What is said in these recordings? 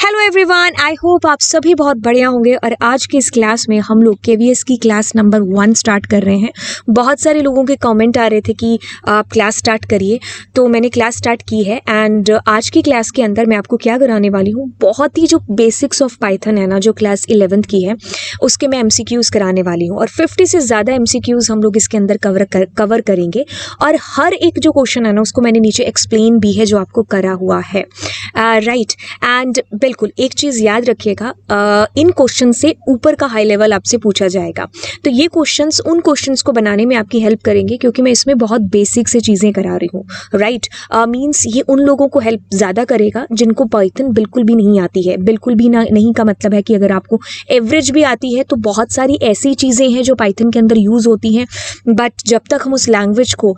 Hello everyone, I hope आप सभी बहुत बढ़िया होंगे। और आज की इस क्लास में हम लोग केवीएस की क्लास नंबर 1 स्टार्ट कर रहे हैं। बहुत सारे लोगों के कमेंट आ रहे थे कि आप क्लास स्टार्ट करिए, तो मैंने क्लास स्टार्ट की है। एंड आज की क्लास के अंदर मैं आपको क्या कराने वाली हूँ, बहुत ही जो बेसिक्स ऑफ पाइथन है ना, जो क्लास 11th की है, उसके मैं एमसीक्यूज़ कराने वाली हूँ। और 50 से ज़्यादा एमसीक्यूज़ हम लोग इसके अंदर कवर करेंगे। और हर एक जो क्वेश्चन है ना, उसको मैंने नीचे एक्सप्लेन भी है जो आपको करा हुआ है, राइट। एंड बिल्कुल एक चीज़ याद रखिएगा, इन क्वेश्चन से ऊपर का हाई लेवल आपसे पूछा जाएगा। तो ये क्वेश्चंस उन क्वेश्चंस को बनाने में आपकी हेल्प करेंगे, क्योंकि मैं इसमें बहुत बेसिक से चीज़ें करा रही हूँ, राइट। मीन्स ये उन लोगों को हेल्प ज़्यादा करेगा जिनको पाइथन बिल्कुल भी नहीं आती है। बिल्कुल भी नहीं का मतलब है कि अगर आपको एवरेज भी आती है, तो बहुत सारी ऐसी चीज़ें हैं जो पाइथन के अंदर यूज़ होती हैं, बट जब तक हम उस लैंग्वेज को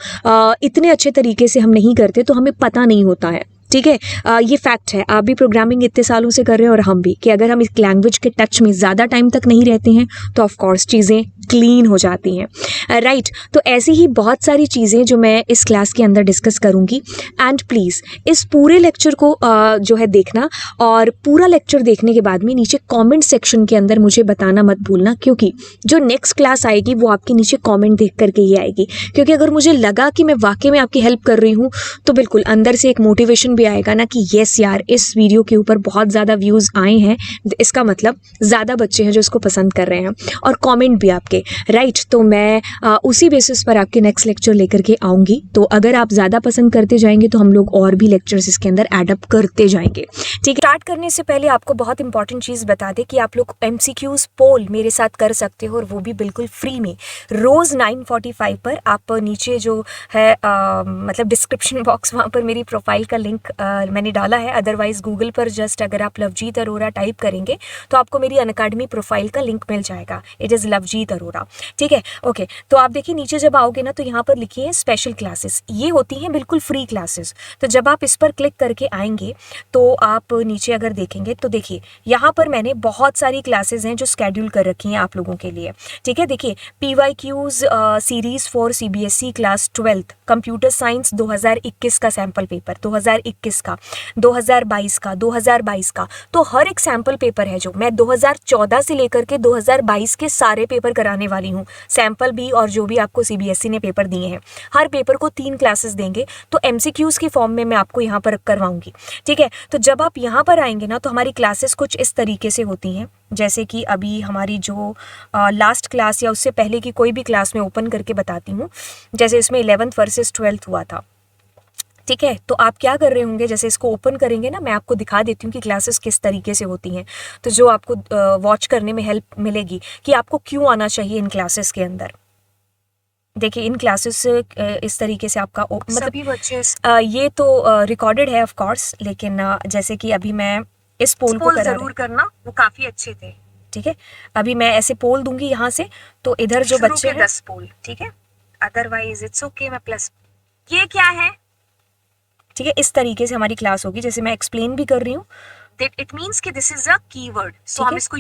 इतने अच्छे तरीके से हम नहीं करते तो हमें पता नहीं होता है, ठीक है। ये फैक्ट है, आप भी प्रोग्रामिंग इतने सालों से कर रहे हैं और हम भी, कि अगर हम इस लैंग्वेज के टच में ज़्यादा टाइम तक नहीं रहते हैं तो ऑफ कोर्स चीज़ें क्लीन हो जाती हैं, राइट। तो ऐसी ही बहुत सारी चीज़ें जो मैं इस क्लास के अंदर डिस्कस करूँगी। एंड प्लीज़ इस पूरे लेक्चर को जो है देखना, और पूरा लेक्चर देखने के बाद में नीचे कमेंट सेक्शन के अंदर मुझे बताना मत भूलना, क्योंकि जो नेक्स्ट क्लास आएगी वो आपके नीचे कमेंट देख करके ही आएगी। क्योंकि अगर मुझे लगा कि मैं वाकई में आपकी हेल्प कर रही हूँ, तो बिल्कुल अंदर से एक मोटिवेशन भी आएगा ना, कि यस यार, इस वीडियो के ऊपर बहुत ज़्यादा व्यूज़ आए हैं, इसका मतलब ज़्यादा बच्चे हैं जो इसको पसंद कर रहे हैं, और कमेंट भी आपके, राइट। तो मैं उसी बेसिस पर आपके नेक्स्ट लेक्चर लेकर के आऊँगी। तो अगर आप ज़्यादा पसंद करते जाएंगे तो हम लोग और भी लेक्चर्स इसके अंदर एडअप करते जाएंगे, ठीक है। स्टार्ट करने से पहले आपको बहुत इंपॉर्टेंट चीज़ बता दें कि आप लोग MCQs पोल मेरे साथ कर सकते हो, और वो भी बिल्कुल फ्री में, रोज़ 9:45 पर। आप नीचे जो है मतलब डिस्क्रिप्शन बॉक्स, वहाँ पर मेरी प्रोफाइल का लिंक मैंने डाला है। अदरवाइज गूगल पर जस्ट अगर आप लवजीत अरोरा टाइप करेंगे तो आपको मेरी अनअकैडमी प्रोफाइल का लिंक मिल जाएगा। इट इज़ लवजीत अरोरा, ठीक है। ओके, तो आप देखिए नीचे जब आओगे ना, तो यहाँ पर लिखी है स्पेशल क्लासेस। ये होती हैं बिल्कुल फ्री क्लासेस। तो जब आप इस पर क्लिक करके आएंगे तो आप नीचे अगर देखेंगे तो देखिए यहाँ पर मैंने बहुत सारी क्लासेस हैं जो स्केड्यूल कर रखी हैं आप लोगों के लिए, ठीक है। देखिए PYQs series for CBSE class 12th computer science 2021 का सैम्पल पेपर, 2021 का, 2022 का, 2022 का। तो हर एक सैम्पल पेपर है जो मैं 2014 से लेकर के 2022 के सारे पेपर कराने वाली हूँ, सैम्पल भी और जो भी आपको CBSE ने पेपर दिए हैं। हर पेपर को 3 क्लासेस देंगे, तो MCQs के फॉर्म में मैं आपको यहाँ पर करवाऊंगी, ठीक है। तो जब आप यहाँ पर आएंगे ना, तो हमारी क्लासेस कुछ इस तरीके से होती हैं, जैसे कि अभी हमारी जो लास्ट क्लास या उससे पहले की कोई भी क्लास में ओपन करके बताती हूँ। जैसे इसमें 11th वर्सेस 12th हुआ था, ठीक है। तो आप क्या कर रहे होंगे, जैसे इसको ओपन करेंगे ना, मैं आपको दिखा देती हूँ कि क्लासेस किस तरीके से होती हैं, तो जो आपको वॉच करने में हेल्प मिलेगी कि आपको क्यों आना चाहिए इन क्लासेस के अंदर। देखिए इन क्लासेस इस तरीके से आपका मतलब बच्चे ये तो रिकॉर्डेड है ऑफ कोर्स, लेकिन जैसे कि अभी मैं इस पोल को जरूर करना, वो काफ़ी अच्छे थे, ठीक है। अभी मैं ऐसे पोल दूंगी यहाँ से, तो इधर जो बच्चे हैं 10 पोल, ठीक है। अदरवाइज इट्स ओके, मैं प्लस ये क्या है, ठीक है। इस तरीके से हमारी क्लास होगी, जैसे मैं एक्सप्लेन भी कर रही हूँ। इट मीन्स कि दिस इज अ कीवर्ड, सो हम इसको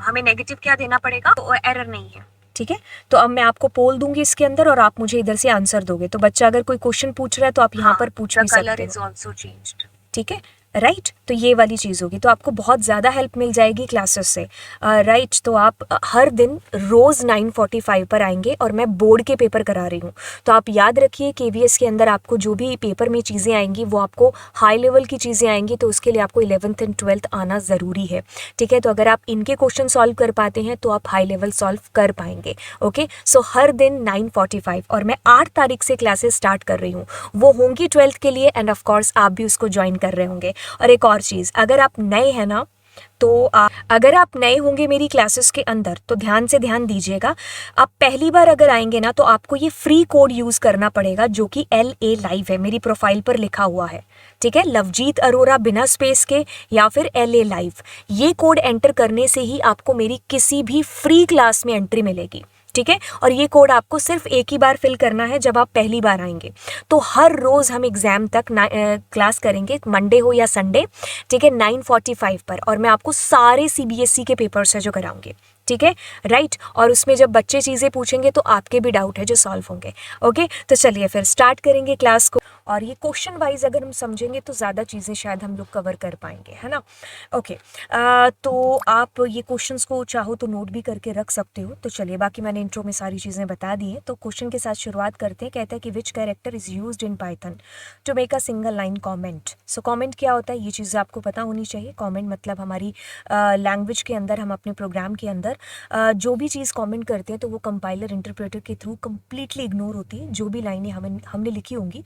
हमें नेगेटिव क्या देना पड़ेगा, तो एरर नहीं है, ठीक है। तो अब मैं आपको पोल दूंगी इसके अंदर, और आप मुझे इधर से आंसर दोगे। तो बच्चा अगर कोई क्वेश्चन पूछ रहा है तो आप यहाँ पर पूछ भी सकते हो, ठीक है, राइट। तो ये वाली चीज़ होगी, तो आपको बहुत ज़्यादा हेल्प मिल जाएगी क्लासेस से, राइट। तो आप हर दिन रोज़ 9:45 पर आएंगे, और मैं बोर्ड के पेपर करा रही हूँ। तो आप याद रखिए KVS के अंदर आपको जो भी पेपर में चीज़ें आएंगी वो आपको हाई लेवल की चीज़ें आएंगी, तो उसके लिए आपको 11th एंड 12th आना ज़रूरी है, ठीक है। तो अगर आप इनके क्वेश्चन सॉल्व कर पाते हैं तो आप हाई लेवल सॉल्व कर पाएंगे, ओके। सो हर दिन 9:45, और मैं 8 तारीख से क्लासेस स्टार्ट कर रही हूँ, वो होंगी 12th के लिए, एंड ऑफ कोर्स आप भी उसको ज्वाइन कर रहे होंगे। और एक और चीज़, अगर आप नए हैं ना, तो अगर आप नए होंगे मेरी क्लासेस के अंदर, तो ध्यान से ध्यान दीजिएगा। आप पहली बार अगर आएंगे ना, तो आपको ये फ्री कोड यूज़ करना पड़ेगा, जो कि LA लाइव है, मेरी प्रोफाइल पर लिखा हुआ है, ठीक है। लवजीत अरोरा बिना स्पेस के, या फिर LA लाइव। ये कोड एंटर करने से ही आपको मेरी किसी भी फ्री क्लास में एंट्री मिलेगी, ठीक है। और ये कोड आपको सिर्फ एक ही बार फिल करना है जब आप पहली बार आएंगे। तो हर रोज़ हम एग्ज़ाम तक क्लास करेंगे, मंडे हो या संडे, ठीक है, 9:45 पर। और मैं आपको सारे CBSE के पेपर्स है जो कराऊंगी, ठीक है, राइट। और उसमें जब बच्चे चीज़ें पूछेंगे तो आपके भी डाउट है जो सॉल्व होंगे, ओके। तो चलिए फिर स्टार्ट करेंगे क्लास को। और ये क्वेश्चन वाइज अगर हम समझेंगे तो ज़्यादा चीज़ें शायद हम लोग कवर कर पाएंगे, है ना। ओके, तो आप ये क्वेश्चंस को चाहो तो नोट भी करके रख सकते हो। तो चलिए, बाकी मैंने इंट्रो में सारी चीज़ें बता दी हैं, तो क्वेश्चन के साथ शुरुआत करते हैं। कहता है कि which character is used in Python to make a single line comment. So comment क्या होता है, ये चीज़ आपको पता होनी चाहिए। कमेंट मतलब हमारी लैंग्वेज के अंदर, हम अपने प्रोग्राम के अंदर जो भी चीज़ कमेंट करते हैं तो वो कंपाइलर इंटरप्रेटर के थ्रू कम्प्लीटली इग्नोर होती है। जो भी लाइनें हमने लिखी होंगी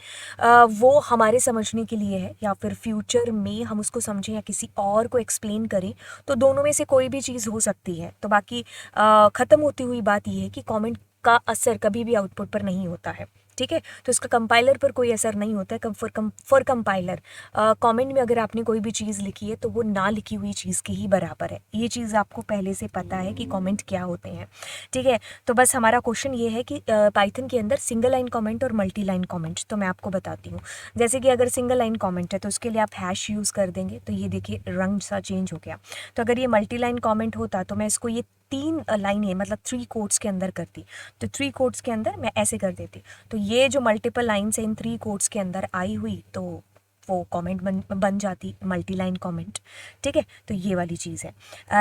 वो हमारे समझने के लिए है, या फिर फ्यूचर में हम उसको समझें या किसी और को एक्सप्लेन करें, तो दोनों में से कोई भी चीज़ हो सकती है। तो बाकी ख़त्म होती हुई बात यह है कि कमेंट का असर कभी भी आउटपुट पर नहीं होता है, ठीक है। तो इसका कंपाइलर पर कोई असर नहीं होता है। फॉर कंपाइलर कमेंट में अगर आपने कोई भी चीज़ लिखी है तो वो ना लिखी हुई चीज़ के ही बराबर है। ये चीज़ आपको पहले से पता है कि कमेंट क्या होते हैं, ठीक है। तो बस हमारा क्वेश्चन ये है कि पाइथन के अंदर सिंगल लाइन कमेंट और मल्टी लाइन कमेंट, तो मैं आपको बताती हूँ। जैसे कि अगर सिंगल लाइन कमेंट है तो उसके लिए आप हैश यूज़ कर देंगे, तो ये देखिए रंग सा चेंज हो गया। तो अगर ये मल्टी लाइन कमेंट होता तो मैं इसको ये 3 लाइनें मतलब 3 कोट्स के अंदर करती, तो 3 कोट्स के अंदर मैं ऐसे कर देती। तो ये जो मल्टीपल लाइन्स है इन 3 कोट्स के अंदर आई हुई, तो वो कमेंट बन जाती मल्टी लाइन कमेंट, ठीक है। तो ये वाली चीज़ है,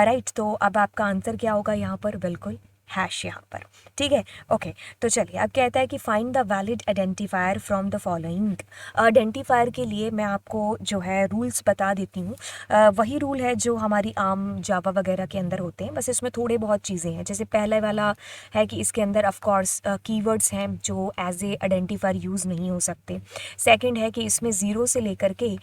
राइट। तो अब आपका आंसर क्या होगा यहाँ पर, बिल्कुल हैश यहाँ पर, ठीक है। ओके, तो चलिए अब कहता है कि find the valid identifier from the following. Identifier के लिए मैं आपको जो है रूल्स बता देती हूँ। वही रूल है जो हमारी आम जावा वगैरह के अंदर होते हैं, बस इसमें थोड़े बहुत चीज़ें हैं। जैसे पहले वाला है कि इसके अंदर ऑफ कोर्स कीवर्ड्स हैं जो एज ए आइडेंटिफायर यूज़ नहीं हो सकते। सेकंड है कि इसमें 0 से लेकर के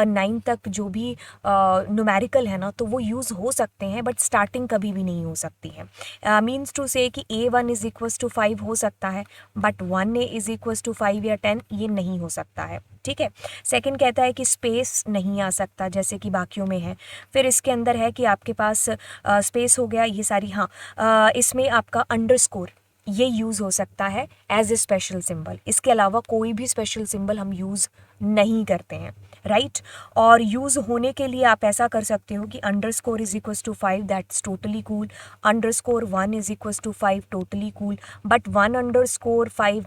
9 तक जो भी न्यूमेरिकल है ना, तो वो यूज़ हो सकते हैं, बट स्टार्टिंग कभी भी नहीं हो सकती है। मीन्स टू से कि A1 इज इक्वल्स टू 5 हो सकता है, but 1A is equals to 5 या 10 ये नहीं हो सकता है, ठीक है। सेकंड कहता है कि स्पेस नहीं आ सकता जैसे कि बाकियों में है। फिर इसके अंदर है कि आपके पास स्पेस हो गया ये सारी, हाँ इसमें आपका अंडरस्कोर ये यूज़ हो सकता है एज ए स्पेशल सिंबल। इसके अलावा कोई भी स्पेशल सिंबल हम यूज़ नहीं करते हैं, राइट। और यूज़ होने के लिए आप ऐसा कर सकते हो कि underscore is equals to 5, that's totally cool. Underscore 1 is equals to 5, totally cool. But 1 underscore 5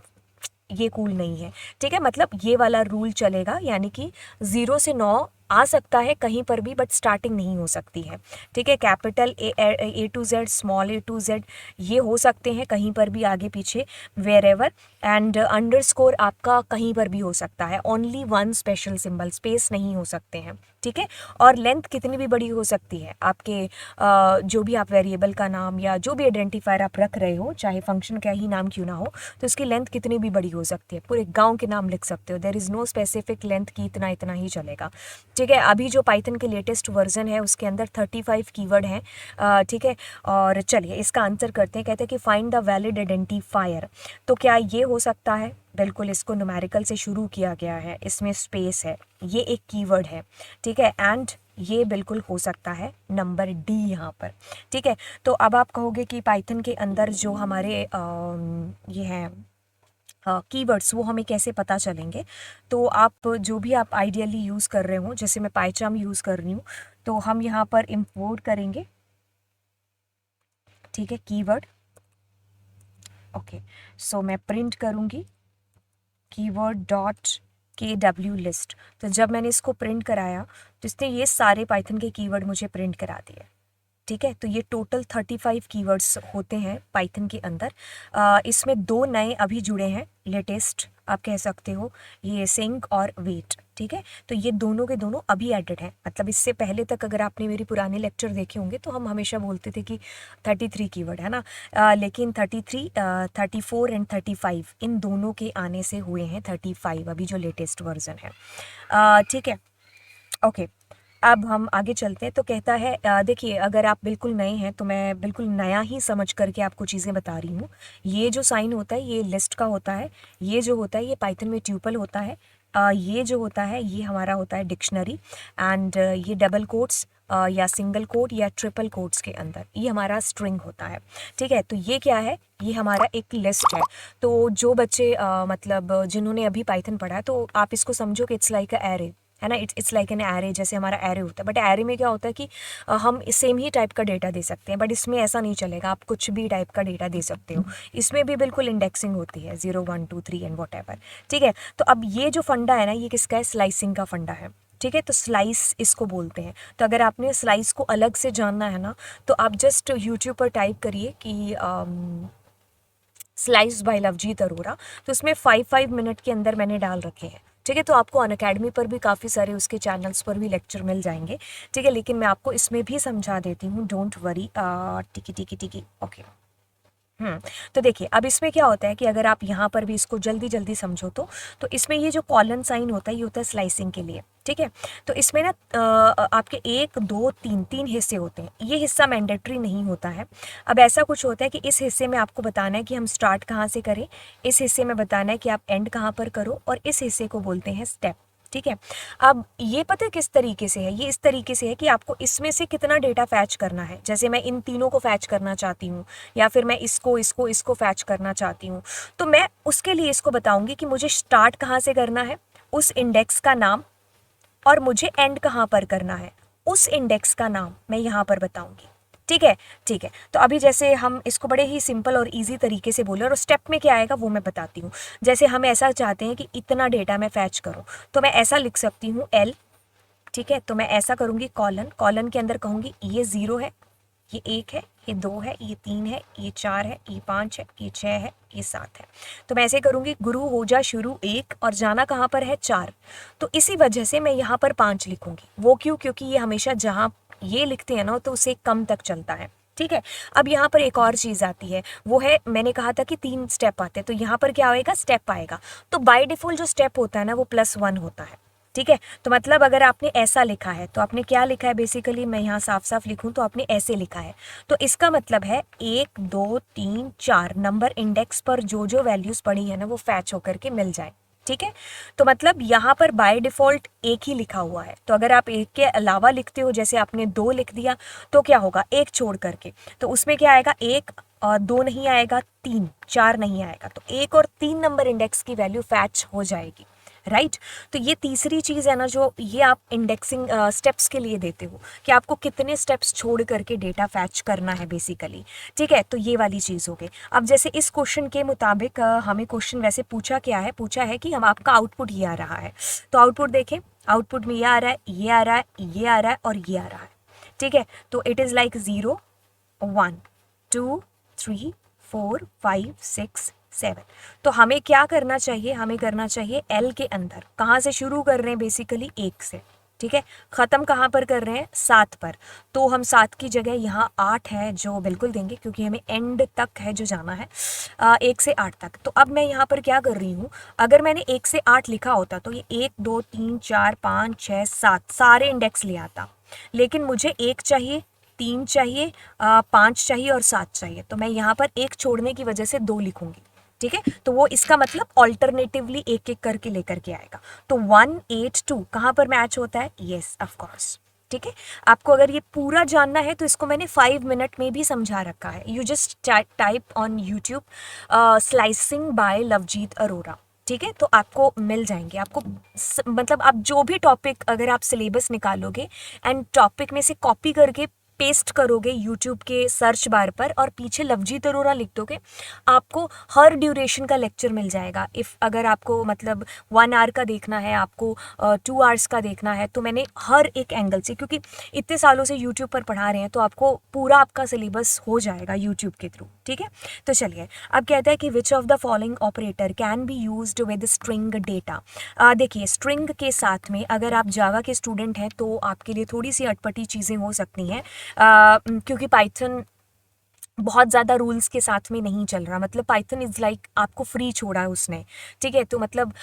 ये कूल नहीं है, ठीक है। मतलब ये वाला रूल चलेगा, यानी कि 0 से 9 आ सकता है कहीं पर भी, बट स्टार्टिंग नहीं हो सकती है, ठीक है। Capital A to Z, small A to Z ये हो सकते हैं कहीं पर भी, आगे पीछे वेर एवर। एंड अंडरस्कोर आपका कहीं पर भी हो सकता है, ओनली 1 स्पेशल सिंबल, स्पेस नहीं हो सकते हैं, ठीक है। और लेंथ कितनी भी बड़ी हो सकती है आपके जो भी आप वेरिएबल का नाम या जो भी आइडेंटिफायर आप रख रहे हो, चाहे फंक्शन का ही नाम क्यों ना हो, तो उसकी लेंथ कितनी भी बड़ी हो सकती है। पूरे गांव के नाम लिख सकते हो, there is no specific length की इतना इतना ही चलेगा, ठीक है। अभी जो पाइथन के लेटेस्ट वर्जन है उसके अंदर 35 कीवर्ड हैं, ठीक है। और चलिए इसका आंसर करते हैं। कहते हैं कि फाइंड द वैलिड आइडेंटिफायर। तो क्या ये हो सकता है, बिल्कुल इसको न्यूमेरिकल से शुरू किया गया है, इसमें स्पेस है, ये एक कीवर्ड है, ठीक है। एंड ये बिल्कुल हो सकता है नंबर डी यहाँ पर, ठीक है। तो अब आप कहोगे कि पाइथन के अंदर जो हमारे ये हैं कीवर्ड्स वो हमें कैसे पता चलेंगे। तो आप जो भी आप आइडियली यूज़ कर रहे हो, जैसे मैं पाइचार्म यूज़ कर रही हूँ, तो हम यहाँ पर इंपोर्ट करेंगे, ठीक है, कीवर्ड। ओके, सो मैं प्रिंट करूँगी कीवर्ड डॉट KW लिस्ट। तो जब मैंने इसको प्रिंट कराया तो इसने ये सारे पाइथन के कीवर्ड मुझे प्रिंट करा दिए, ठीक है। तो ये टोटल 35 कीवर्ड्स होते हैं पाइथन के अंदर। इसमें 2 नए अभी जुड़े हैं, लेटेस्ट आप कह सकते हो, ये सिंक और वेट, ठीक है। तो ये दोनों के दोनों अभी एडेड हैं। मतलब इससे पहले तक अगर आपने मेरी पुराने लेक्चर देखे होंगे तो हम हमेशा बोलते थे कि 33 कीवर्ड है ना, लेकिन 33, 34 एंड 35 इन दोनों के आने से हुए हैं 35 अभी जो लेटेस्ट वर्जन है, ठीक है। ओके, अब हम आगे चलते हैं। तो कहता है देखिए अगर आप बिल्कुल नए हैं तो मैं बिल्कुल नया ही समझ करके आपको चीज़ें बता रही हूँ। ये जो साइन होता है ये लिस्ट का होता है, ये जो होता है ये पाइथन में ट्यूपल होता है, ये जो होता है ये हमारा होता है डिक्शनरी। एंड ये डबल कोट्स या सिंगल कोट या ट्रिपल कोट्स के अंदर ये हमारा स्ट्रिंग होता है, ठीक है। तो ये क्या है, ये हमारा एक लिस्ट है। तो जो बच्चे मतलब जिन्होंने अभी पाइथन पढ़ा है तो आप इसको समझो कि इट्स लाइक अ एरे, है ना। इट्स लाइक एन एरे, जैसे हमारा एरे होता है, बट एरे में क्या होता है कि हम सेम ही टाइप का डेटा दे सकते हैं, बट इसमें ऐसा नहीं चलेगा, आप कुछ भी टाइप का डेटा दे सकते हो। इसमें भी बिल्कुल इंडेक्सिंग होती है, 0 1 2 3 एंड वॉट एवर। ठीक है, तो अब ये जो फंडा है ना, ये किसका है, स्लाइसिंग का फंडा है। ठीक है, तो स्लाइस इसको बोलते हैं। तो अगर आपने स्लाइस को अलग से जानना है ना, तो आप जस्ट यूट्यूब पर टाइप करिए कि स्लाइस बाय लवजीत अरोरा, तो उसमें 5 मिनट के अंदर मैंने डाल रखे हैं। ठीक है, तो आपको अनअकैडमी पर भी काफ़ी सारे उसके चैनल्स पर भी लेक्चर मिल जाएंगे। ठीक है, लेकिन मैं आपको इसमें भी समझा देती हूँ, डोंट वरी। टिकी टिकी टिकी, ओके। तो देखिए, अब इसमें क्या होता है कि अगर आप यहाँ पर भी इसको जल्दी जल्दी समझो तो इसमें ये जो कॉलन साइन होता है, ये होता है स्लाइसिंग के लिए। ठीक है, तो इसमें ना आपके 1 2 3 3 हिस्से होते हैं। ये हिस्सा मैंडेटरी नहीं होता है। अब ऐसा कुछ होता है कि इस हिस्से में आपको बताना है कि हम स्टार्ट कहाँ से करें, इस हिस्से में बताना है कि आप एंड कहाँ पर करो, और इस हिस्से को बोलते हैं स्टेप। ठीक है, अब ये पता है किस तरीके से है, ये इस तरीके से है कि आपको इसमें से कितना डेटा फैच करना है। जैसे मैं इन तीनों को फैच करना चाहती हूँ, या फिर मैं इसको फैच करना चाहती हूँ, तो मैं उसके लिए इसको बताऊंगी कि मुझे स्टार्ट कहाँ से करना है, उस इंडेक्स का नाम, और मुझे एंड कहाँ पर करना है, उस इंडेक्स का नाम मैं यहाँ पर बताऊंगी। ठीक है, ठीक है। तो अभी जैसे हम इसको बड़े ही सिंपल और इजी तरीके से बोले, और स्टेप में क्या आएगा वो मैं बताती हूँ। जैसे हम ऐसा चाहते हैं कि इतना डेटा मैं फैच करूँ, तो मैं ऐसा लिख सकती हूँ एल। ठीक है, तो मैं ऐसा करूँगी, कॉलन, कॉलन के अंदर कहूँगी ये 0 है, ये 1 है, ये 2 है, ये 3 है, ये 4 है, ये 5 है, ये 6 है, ये 7 है। तो मैं ऐसे करूँगी, गुरु हो जा शुरू 1, और जाना कहाँ पर है 4। तो इसी वजह से मैं यहाँ पर 5 लिखूँगी। वो क्यों, क्योंकि ये हमेशा जहाँ ये लिखते हैं ना, तो उससे कम तक चलता है। ठीक है, अब यहाँ पर एक और चीज़ आती है, वो है, मैंने कहा था कि 3 स्टेप आते हैं, तो यहाँ पर क्या आएगा, स्टेप आएगा। तो बाय डिफ़ॉल्ट जो स्टेप होता है ना, वो +1 होता है। ठीक है, तो मतलब अगर आपने ऐसा लिखा है, तो आपने क्या लिखा है, बेसिकली मैं यहाँ साफ साफ लिखूँ तो आपने ऐसे लिखा है। तो इसका मतलब है 1 2 3 4 नंबर इंडेक्स पर जो जो वैल्यूज़ पड़ी है ना, वो फैच होकर के मिल जाए। ठीक है, तो मतलब यहाँ पर बाय डिफ़ॉल्ट एक ही लिखा हुआ है। तो अगर आप एक के अलावा लिखते हो, जैसे आपने 2 लिख दिया, तो क्या होगा, एक छोड़ करके, तो उसमें क्या आएगा, 1 और 2 नहीं आएगा, 3 4 नहीं आएगा, तो 1 और 3 नंबर इंडेक्स की वैल्यू फैच हो जाएगी। राइट, तो ये तीसरी चीज़ है ना, जो ये आप इंडेक्सिंग स्टेप्स के लिए देते हो, कि आपको कितने स्टेप्स छोड़ करके डेटा फैच करना है बेसिकली। ठीक है, तो ये वाली चीज़ हो गई। अब जैसे इस क्वेश्चन के मुताबिक हमें क्वेश्चन वैसे पूछा क्या है, पूछा है कि हम आपका आउटपुट ये आ रहा है। तो आउटपुट देखें, आउटपुट में ये आ रहा है, ये आ रहा है, ये आ रहा है, और ये आ रहा है। ठीक है, तो इट इज़ लाइक 0 1 2 3 4 5 6 7। तो हमें क्या करना चाहिए, हमें करना चाहिए एल के अंदर, कहाँ से शुरू कर रहे हैं, बेसिकली 1 से। ठीक है, ख़त्म कहाँ पर कर रहे हैं, 7 पर। तो हम 7 की जगह यहाँ 8 है जो बिल्कुल देंगे, क्योंकि हमें एंड तक है जो जाना है, 1 से 8 तक। तो अब मैं यहाँ पर क्या कर रही हूँ, अगर मैंने 1 से 8 लिखा होता तो ये 1 2 3 4 5 6 7 सारे इंडेक्स ले आता, लेकिन मुझे 1 चाहिए, 3 चाहिए, 5 चाहिए और 7 चाहिए। तो मैं यहाँ पर 1 छोड़ने की वजह से 2 लिखूंगी। ठीक है, तो वो इसका मतलब ऑल्टरनेटिवली एक एक करके लेकर के आएगा। तो 1 8 2 कहाँ पर मैच होता है, येस ऑफ कोर्स। ठीक है, आपको अगर ये पूरा जानना है तो इसको मैंने 5 मिनट में भी समझा रखा है। You just type on YouTube slicing by Lovejeet Arora. ठीक है, तो आपको मिल जाएंगे। आपको मतलब आप जो भी टॉपिक, अगर आप सिलेबस निकालोगे एंड टॉपिक में से कॉपी करके पेस्ट करोगे यूट्यूब के सर्च बार पर, और पीछे लवजीत अरोरा लिख दोगे, आपको हर ड्यूरेशन का लेक्चर मिल जाएगा। इफ़ अगर आपको मतलब 1 आवर का देखना है, आपको 2 आवर्स का देखना है, तो मैंने हर एक एंगल से, क्योंकि इतने सालों से यूट्यूब पर पढ़ा रहे हैं, तो आपको पूरा आपका सिलेबस हो जाएगा यूट्यूब के थ्रू। ठीक है, तो चलिए, अब कहता है कि which of the following operator can be used with string data. देखिए, स्ट्रिंग के साथ में अगर आप जावा के स्टूडेंट हैं तो आपके लिए थोड़ी सी अटपटी चीज़ें हो सकती हैं, क्योंकि पाइथन बहुत ज़्यादा रूल्स के साथ में नहीं चल रहा। मतलब पाइथन इज़ लाइक आपको फ्री छोड़ा है उसने। ठीक है, तो मतलब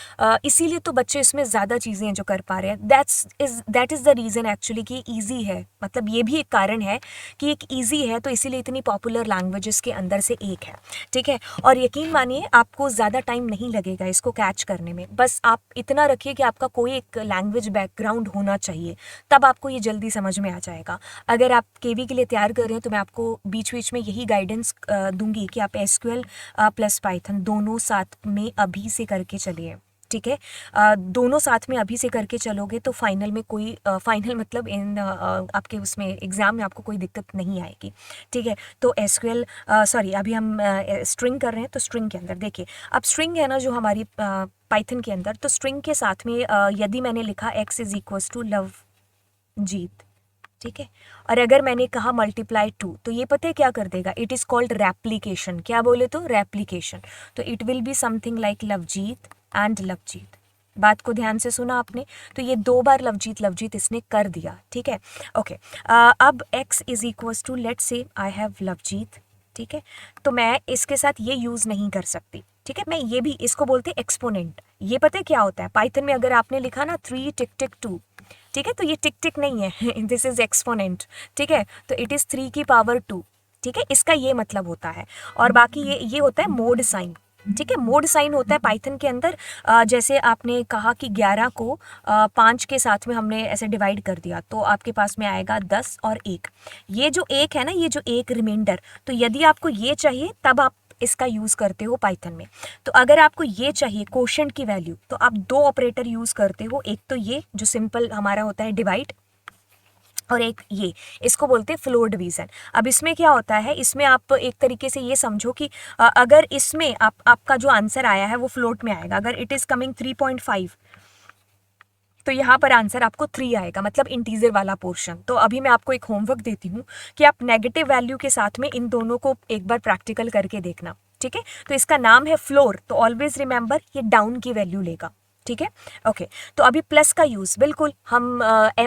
इसीलिए तो बच्चे इसमें ज़्यादा चीज़ें हैं जो कर पा रहे हैं। That is the reason actually कि ईजी है। मतलब ये भी एक कारण है कि एक ईजी है, तो इसीलिए इतनी पॉपुलर लैंग्वेजेस के अंदर से एक है। ठीक है, और यकीन मानिए आपको ज़्यादा टाइम नहीं लगेगा इसको कैच करने में। बस आप इतना रखिए कि आपका कोई एक लैंग्वेज बैकग्राउंड होना चाहिए, तब आपको ये जल्दी समझ में आ जाएगा। अगर आप केवी के लिए तैयार कर रहे हैं तो मैं आपको बीच बीच में यही गाइडेंस दूंगी कि आप एसक्यूएल प्लस पाइथन दोनों साथ में अभी से करके चलिए। ठीक है। दोनों साथ में अभी से करके चलोगे तो फाइनल में कोई फाइनल मतलब इन आपके उसमें एग्ज़ाम में आपको कोई दिक्कत नहीं आएगी, ठीक है। तो एसक्यूएल सॉरी अभी हम स्ट्रिंग कर रहे हैं, तो स्ट्रिंग के अंदर देखिए, अब स्ट्रिंग है ना जो हमारी पाइथन के अंदर, तो स्ट्रिंग के साथ में यदि मैंने लिखा x is equals to Lovejeet, ठीक है, और अगर मैंने कहा मल्टीप्लाई 2, तो ये पता है क्या कर देगा, इट इज़ कॉल्ड रेप्लिकेशन। क्या बोले तो रेप्लिकेशन, तो it will be something like Lovejeet and Lovejeet. बात को ध्यान से सुना आपने, तो ये 2 बार लवजीत लवजीत इसने कर दिया, ठीक है। ओके, अब x is equals to let's say I have Lovejeet, ठीक है, तो मैं इसके साथ ये यूज़ नहीं कर सकती, ठीक है। मैं ये भी, इसको बोलते हैं एक्सपोनेंट। ये पता है क्या होता है पाइथन में, अगर आपने लिखा ना 3 टिक टिक 2, ठीक है, तो ये टिक टिक नहीं है, दिस इज एक्सपोनेंट, ठीक है, तो इट इज़ 3 की पावर 2, ठीक है, इसका ये मतलब होता है। और बाकी ये होता है मोड साइन, ठीक है। मोड साइन होता है पाइथन के अंदर, जैसे आपने कहा कि 11 को 5 के साथ में हमने ऐसे डिवाइड कर दिया, तो आपके पास में आएगा 10 और 1। ये जो 1 है ना, ये जो 1 रिमाइंडर, तो यदि आपको ये चाहिए तब आप इसका यूज़ करते हो पाइथन में। तो अगर आपको ये चाहिए कोशेंट की वैल्यू, तो आप 2 ऑपरेटर यूज़ करते हो, एक तो ये जो सिंपल हमारा होता है डिवाइड, और एक ये, इसको बोलते हैं फ्लोर डिवीज़न। अब इसमें क्या होता है, इसमें आप एक तरीके से ये समझो कि अगर इसमें आपका जो आंसर आया है वो फ्लोट में आएगा, अगर इट इज़ कमिंग 3.5, तो यहाँ पर आंसर आपको 3 आएगा, मतलब इंटीजर वाला पोर्शन। तो अभी मैं आपको एक होमवर्क देती हूँ कि आप नेगेटिव वैल्यू के साथ में इन दोनों को एक बार प्रैक्टिकल करके देखना, ठीक है। तो इसका नाम है फ्लोर, तो ऑलवेज रिमेंबर ये डाउन की वैल्यू लेगा, ठीक है। ओके, तो अभी प्लस का यूज़ बिल्कुल हम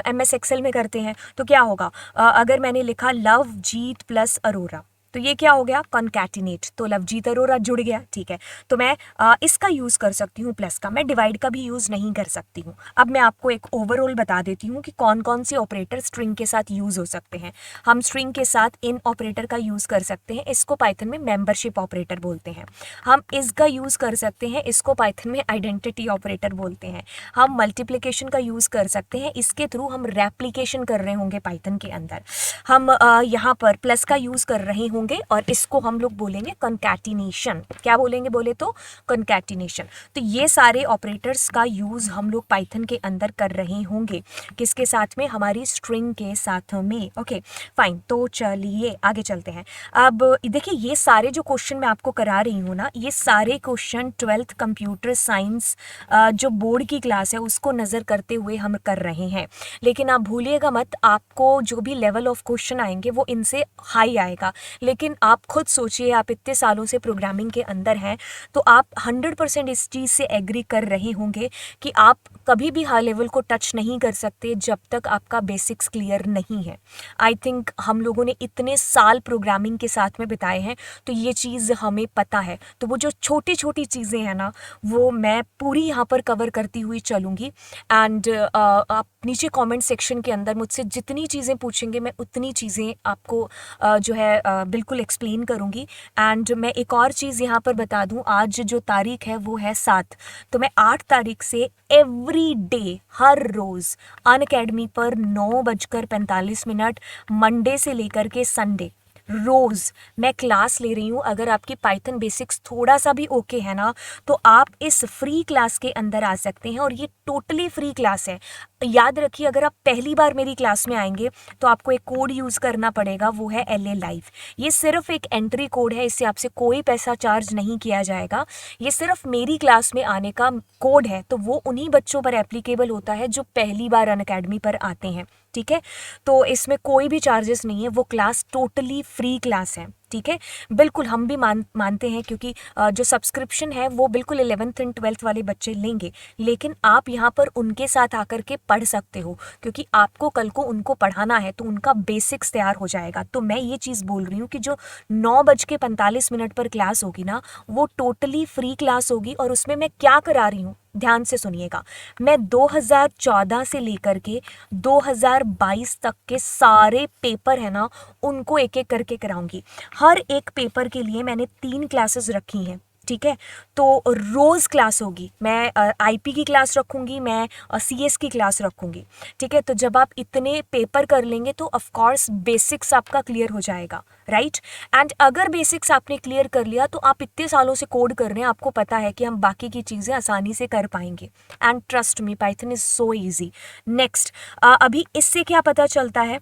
MS एक्सेल में करते हैं, तो क्या होगा, अगर मैंने लिखा लवजीत प्लस अरोरा, तो ये क्या हो गया, कॉन्कैटिनेट, तो लवजीत अरोरा जुड़ गया, ठीक है। तो मैं इसका यूज़ कर सकती हूँ प्लस का, मैं डिवाइड का भी यूज़ नहीं कर सकती हूँ। अब मैं आपको एक ओवरऑल बता देती हूँ कि कौन कौन से ऑपरेटर स्ट्रिंग के साथ यूज़ हो सकते हैं। हम स्ट्रिंग के साथ इन ऑपरेटर का यूज़ कर सकते हैं, इसको पाइथन में मेंबरशिप ऑपरेटर बोलते हैं। हम इसका यूज़ कर सकते हैं, इसको पाइथन में आइडेंटिटी ऑपरेटर बोलते हैं। हम मल्टीप्लिकेशन का यूज़ कर सकते हैं, इसके थ्रू हम रेप्लिकेशन कर रहे होंगे पाइथन के अंदर। हम यहाँ पर प्लस का यूज़ कर रहे होंगे, और इसको हम लोग बोलेंगे कॉन्कैटिनेशन। क्या बोलेंगे बोले तो कॉन्कैटिनेशन। तो ये सारे ऑपरेटर्स का यूज़ हम लोग पाइथन के अंदर कर रहे होंगे, किसके साथ में, हमारी स्ट्रिंग के साथ में। ओके फाइन, तो चलिए आगे चलते हैं। अब देखिए, ये सारे जो क्वेश्चन मैं आपको करा रही हूँ ना, ये सारे क्वेश्चन 12th कंप्यूटर साइंस जो बोर्ड की क्लास है उसको नज़र करते हुए हम कर रहे हैं। लेकिन आप भूलिएगा मत, आपको जो भी लेवल ऑफ क्वेश्चन आएंगे वो इनसे हाई आएगा। लेकिन आप खुद सोचिए, आप इतने सालों से प्रोग्रामिंग के अंदर हैं, तो आप 100% इस चीज़ से एग्री कर रहे होंगे कि आप कभी भी हाई लेवल को टच नहीं कर सकते जब तक आपका बेसिक्स क्लियर नहीं है। आई थिंक हम लोगों ने इतने साल प्रोग्रामिंग के साथ में बिताए हैं, तो ये चीज़ हमें पता है। तो वो जो छोटी छोटी चीज़ें हैं ना, वो मैं पूरी यहाँ पर कवर करती हुई चलूँगी। एंड आप नीचे कमेंट सेक्शन के अंदर मुझसे जितनी चीज़ें पूछेंगे, मैं उतनी चीज़ें आपको जो है बिल्कुल एक्सप्लेन करूँगी। एंड मैं एक और चीज़ यहाँ पर बता दूँ, आज जो तारीख है वो है 7, तो मैं 8 तारीख से एवरी डे, हर रोज़ अनअकैडमी पर 9:45 मंडे से लेकर के संडे रोज़ मैं क्लास ले रही हूँ। अगर आपकी पाइथन बेसिक्स थोड़ा सा भी ओके है ना, तो आप इस फ्री क्लास के अंदर आ सकते हैं, और ये टोटली फ्री क्लास है। याद रखिए, अगर आप पहली बार मेरी क्लास में आएंगे तो आपको एक कोड यूज़ करना पड़ेगा, वो है LA लाइव। ये सिर्फ एक एंट्री कोड है, इससे आपसे कोई पैसा चार्ज नहीं किया जाएगा। ये सिर्फ मेरी क्लास में आने का कोड है, तो वो उन्हीं बच्चों पर एप्लीकेबल होता है जो पहली बार अनअकैडमी पर आते हैं, ठीक है। तो इसमें कोई भी चार्जेस नहीं है, वो क्लास टोटली फ्री क्लास है, ठीक है। बिल्कुल हम भी मानते हैं, क्योंकि जो सब्सक्रिप्शन है वो बिल्कुल 11th एंड 12th वाले बच्चे लेंगे, लेकिन आप यहाँ पर उनके साथ आकर के पढ़ सकते हो, क्योंकि आपको कल को उनको पढ़ाना है, तो उनका बेसिक्स तैयार हो जाएगा। तो मैं ये चीज़ बोल रही हूँ कि जो 9:45 पर क्लास होगी ना, वो टोटली फ्री क्लास होगी। और उसमें मैं क्या करा रही हूँ, ध्यान से सुनिएगा। मैं 2014 से लेकर के 2022 तक के सारे पेपर है ना, उनको एक एक करके कराऊंगी। हर एक पेपर के लिए मैंने 3 क्लासेस रखी हैं, ठीक है। तो रोज़ क्लास होगी, मैं आईपी की क्लास रखूँगी, मैं सीएस की क्लास रखूँगी, ठीक है। तो जब आप इतने पेपर कर लेंगे तो ऑफ कोर्स बेसिक्स आपका क्लियर हो जाएगा, राइट। एंड अगर बेसिक्स आपने क्लियर कर लिया तो आप इतने सालों से कोड कर रहे हैं, आपको पता है कि हम बाकी की चीज़ें आसानी से कर पाएंगे। And trust me, Python is so easy. Next, अभी इससे क्या पता चलता है,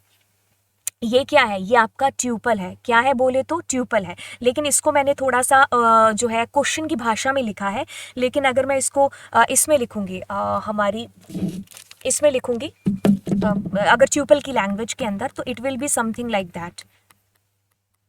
ये क्या है, ये आपका ट्यूपल है। क्या है बोले तो ट्यूपल है, लेकिन इसको मैंने थोड़ा सा जो है क्वेश्चन की भाषा में लिखा है। लेकिन अगर मैं इसको इसमें लिखूंगी, हमारी इसमें लिखूंगी, अगर ट्यूपल की लैंग्वेज के अंदर, तो it will be something like that,